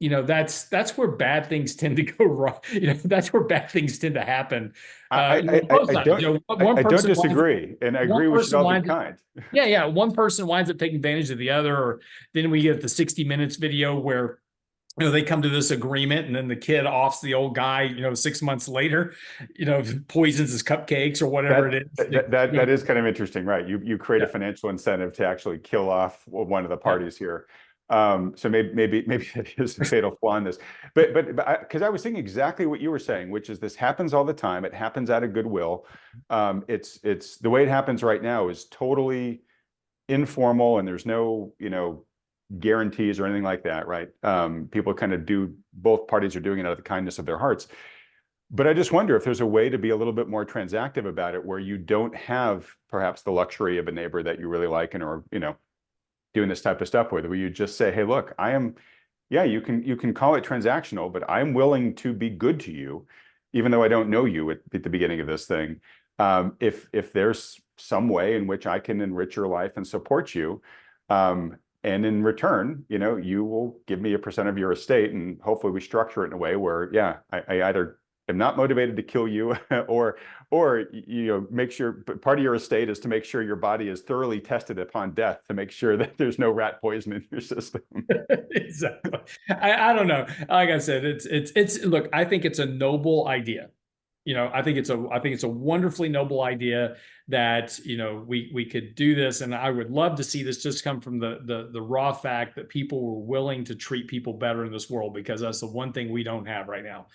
that's where bad things tend to go wrong. That's where bad things tend to happen. Both sides. One I don't person disagree, and I agree we should all be kind. Yeah. One person winds up taking advantage of the other, or then we get the 60 Minutes video where they come to this agreement, and then the kid offs the old guy, 6 months later, poisons his cupcakes or whatever it is. That is kind of interesting, right? You create a Yeah. financial incentive to actually kill off one of the parties here. So maybe that is a fatal flaw in this, but because I was thinking exactly what you were saying, which is this happens all the time. It happens out of goodwill. It's the way it happens right now is totally informal, and there's no guarantees or anything like that, right? People kind of both parties are doing it out of the kindness of their hearts. But I just wonder if there's a way to be a little bit more transactive about it, where you don't have perhaps the luxury of a neighbor that you really like, and or doing this type of stuff with, where you just say, hey, look, you can call it transactional, but I'm willing to be good to you, even though I don't know you at the beginning of this thing. If there's some way in which I can enrich your life and support you, and in return, you will give me a percent of your estate, and hopefully we structure it in a way where, I either am not motivated to kill you, or make sure part of your estate is to make sure your body is thoroughly tested upon death to make sure that there's no rat poison in your system. Exactly. I don't know. Like I said, it's look, I think it's a noble idea. I think it's a wonderfully noble idea that we could do this, and I would love to see this just come from the raw fact that people were willing to treat people better in this world, because that's the one thing we don't have right now.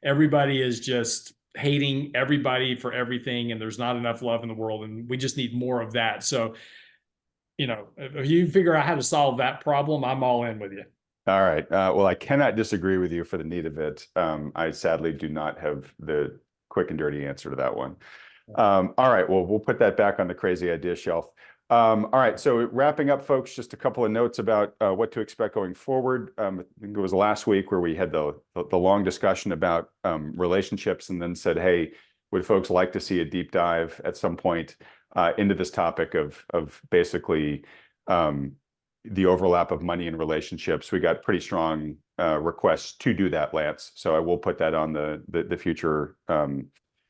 Everybody is just hating everybody for everything, and there's not enough love in the world, and we just need more of that. So, if you figure out how to solve that problem, I'm all in with you. All right. Well, I cannot disagree with you for the need of it. I sadly do not have the quick and dirty answer to that one. All right. Well, we'll put that back on the crazy idea shelf. All right. So wrapping up, folks, just a couple of notes about what to expect going forward. I think it was last week where we had the long discussion about relationships, and then said, hey, would folks like to see a deep dive at some point into this topic of basically the overlap of money and relationships? We got pretty strong requests to do that, Lance. So I will put that on the future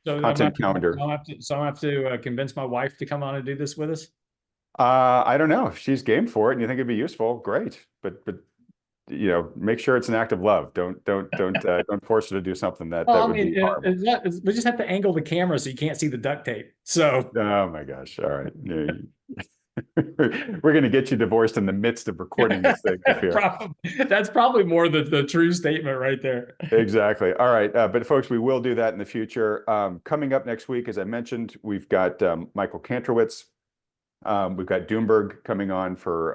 content calendar. So I have to convince my wife to come on and do this with us. I don't know if she's game for it and you think it'd be useful. Great, but make sure it's an act of love. Don't force her to do something that would be horrible. We just have to angle the camera so you can't see the duct tape. So. Oh my gosh! All right. Yeah. We're going to get you divorced in the midst of recording this thing. That's probably more the true statement right there. Exactly. All right. But folks, we will do that in the future. Coming up next week, as I mentioned, we've got Michael Kantrowitz. We've got Doomberg coming on for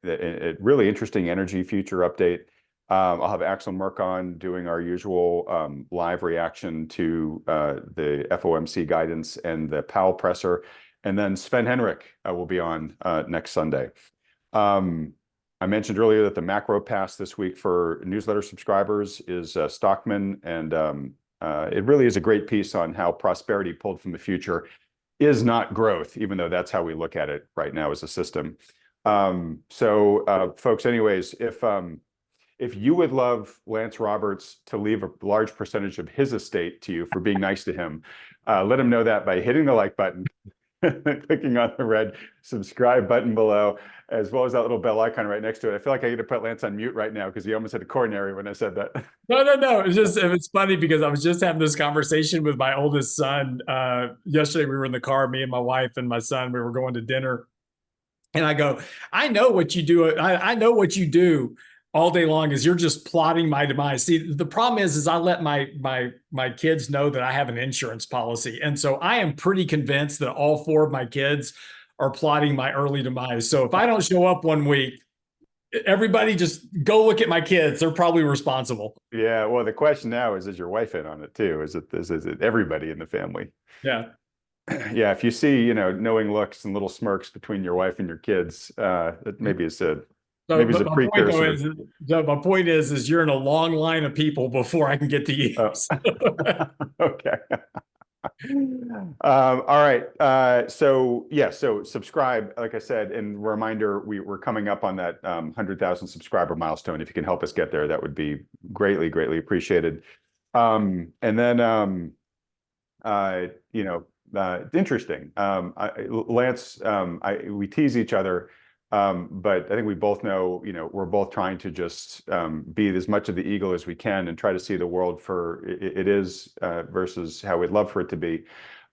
a really interesting energy future update. I'll have Axel Merck on doing our usual live reaction to the FOMC guidance and the Powell presser. And then Sven Henrik will be on next Sunday. I mentioned earlier that the macro pass this week for newsletter subscribers is Stockman, and it really is a great piece on how prosperity pulled from the future is not growth, even though that's how we look at it right now as a system. Folks, anyways, if you would love Lance Roberts to leave a large percentage of his estate to you for being nice to him, let him know that by hitting the like button, clicking on the red subscribe button below, as well as that little bell icon right next to it. I feel like I need to put Lance on mute right now because he almost had a coronary when I said that. No. It's funny because I was just having this conversation with my oldest son. Yesterday we were in the car, me and my wife and my son. We were going to dinner, and I go, I know what you do. I know what you do all day long is you're just plotting my demise. See, the problem is I let my kids know that I have an insurance policy. And so I am pretty convinced that all four of my kids are plotting my early demise. So if I don't show up one week, everybody just go look at my kids. They're probably responsible. Yeah, well, the question now is your wife in on it too? Is it everybody in the family? Yeah. Yeah, if you see, knowing looks and little smirks between your wife and your kids, that maybe is a maybe is a precursor. My point is you're in a long line of people before I can get to you. Oh. Okay. All right. So subscribe, like I said, and reminder, we're coming up on that 100,000 subscriber milestone. If you can help us get there, that would be greatly, greatly appreciated. And then, interesting. Lance, we tease each other, but I think we both know, we're both trying to just be as much of the eagle as we can and try to see the world for it is versus how we'd love for it to be.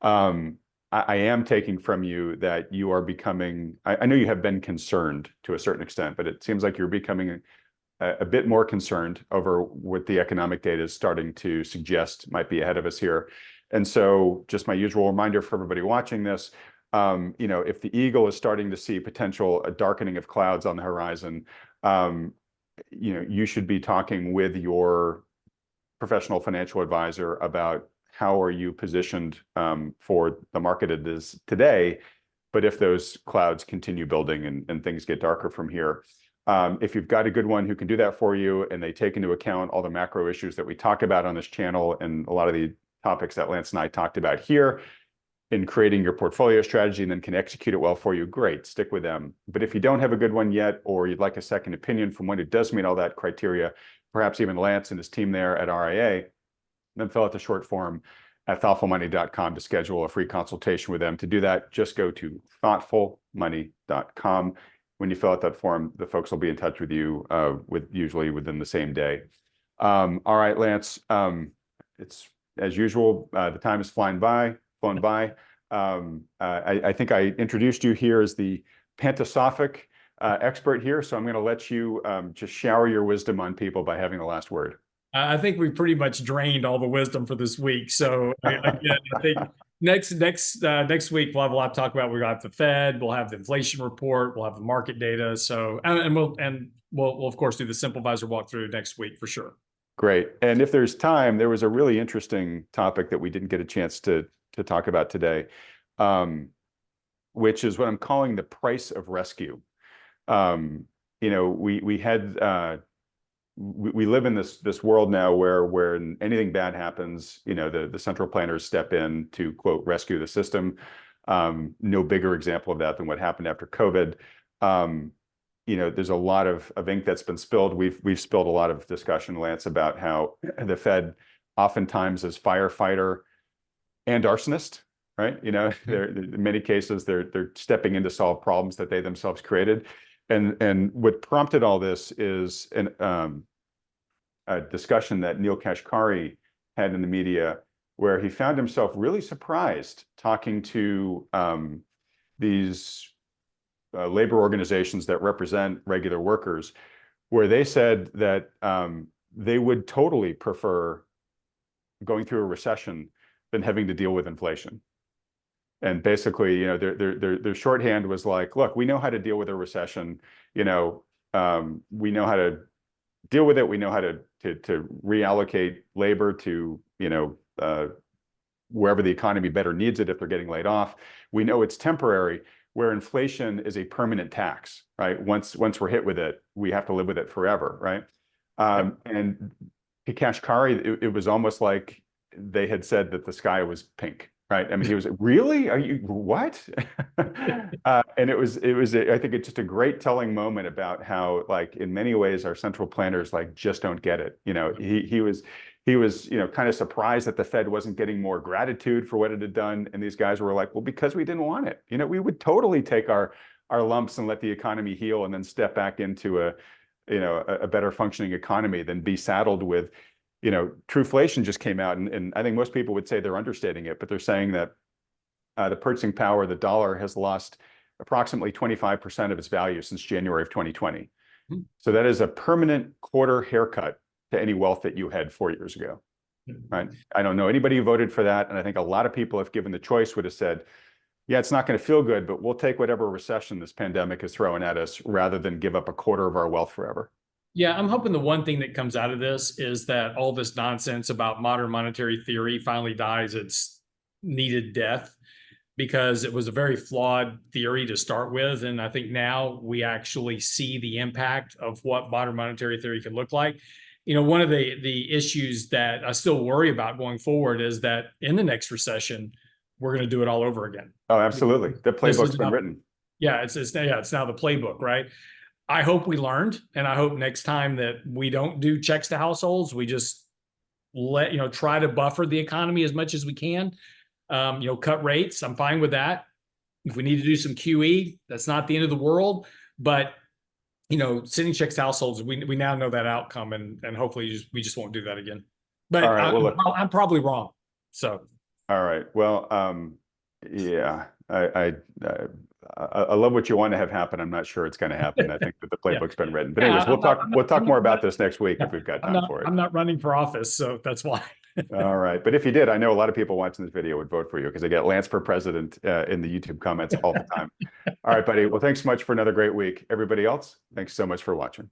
I am taking from you that you are becoming, I know you have been concerned to a certain extent, but it seems like you're becoming a bit more concerned over what the economic data is starting to suggest might be ahead of us here. And so just my usual reminder for everybody watching this, if the eagle is starting to see potential a darkening of clouds on the horizon, you should be talking with your professional financial advisor about how are you positioned for the market it is today, but if those clouds continue building and things get darker from here. If you've got a good one who can do that for you and they take into account all the macro issues that we talk about on this channel and a lot of the topics that Lance and I talked about here in creating your portfolio strategy and then can execute it well for you, great, stick with them. But if you don't have a good one yet, or you'd like a second opinion from one who does meet all that criteria, perhaps even Lance and his team there at RIA, then fill out the short form at thoughtfulmoney.com to schedule a free consultation with them. To do that, just go to thoughtfulmoney.com. When you fill out that form, the folks will be in touch with you usually within the same day. All right, Lance, it's as usual, the time is flown by. I think I introduced you here as the Pantasophic expert here, so I'm going to let you just shower your wisdom on people by having the last word. I think we pretty much drained all the wisdom for this week. So again, I think next week we'll have a lot to talk about. We'll have the Fed, we'll have the inflation report, we'll have the market data. So we'll of course do the Simple Advisor walkthrough next week for sure. Great. And if there's time, there was a really interesting topic that we didn't get a chance to talk about today, which is what I'm calling the price of rescue. We live in this world now where anything bad happens, the central planners step in to, quote, rescue the system. No bigger example of that than what happened after COVID. There's a lot of ink that's been spilled. We've spilled a lot of discussion, Lance, about how the Fed oftentimes is firefighter and arsonist, right? They're in many cases they're stepping in to solve problems that they themselves created. And what prompted all this is a discussion that Neil Kashkari had in the media, where he found himself really surprised talking to these labor organizations that represent regular workers, where they said that they would totally prefer going through a recession than having to deal with inflation. And basically, their shorthand was like, look, we know how to deal with a recession. We know how to deal with it. We know how to reallocate labor to, wherever the economy better needs it if they're getting laid off. We know it's temporary. where inflation is a permanent tax, right? Once we're hit with it, we have to live with it forever, right? And to Kashkari, it was almost like they had said that the sky was pink, right? I mean, he was, really? Are you, what? And it was, I think it's just a great telling moment about how, like, in many ways, our central planners, like, just don't get it. You know, he was, you know, kind of surprised that the Fed wasn't getting more gratitude for what it had done. And these guys were like, well, because we didn't want it. You know, we would totally take our lumps and let the economy heal and then step back into a, you know, a better functioning economy than be saddled with, you know, Trueflation just came out, and I think most people would say they're understating it, but they're saying that the purchasing power of the dollar has lost approximately 25% of its value since January of 2020. So that is a permanent quarter haircut to any wealth that you had 4 years ago, right? I don't know anybody who voted for that, and I think a lot of people, if given the choice, would have said, yeah, it's not going to feel good, but we'll take whatever recession this pandemic is throwing at us rather than give up a quarter of our wealth forever. Yeah, I'm hoping the one thing that comes out of this is that all this nonsense about modern monetary theory finally dies its needed death, because it was a very flawed theory to start with. And I think now we actually see the impact of what modern monetary theory could look like. You know, one of the issues that I still worry about going forward is that in the next recession, we're going to do it all over again. Oh, absolutely. The playbook's been written. Yeah, it's now the playbook, right? I hope we learned, and I hope next time that we don't do checks to households, we just try to buffer the economy as much as we can. Cut rates. I'm fine with that. If we need to do some QE, that's not the end of the world. But sending checks to households, we now know that outcome, and hopefully we just won't do that again. But all right, well, I'm probably wrong. So. All right. Well, yeah, I love what you want to have happen. I'm not sure it's going to happen. I think that the playbook's been written. But anyways, we'll talk more about this next week if we've got time for it. I'm not running for office, so that's why. All right. But if you did, I know a lot of people watching this video would vote for you because they get Lance for president in the YouTube comments all the time. All right, buddy. Well, thanks so much for another great week. Everybody else, thanks so much for watching.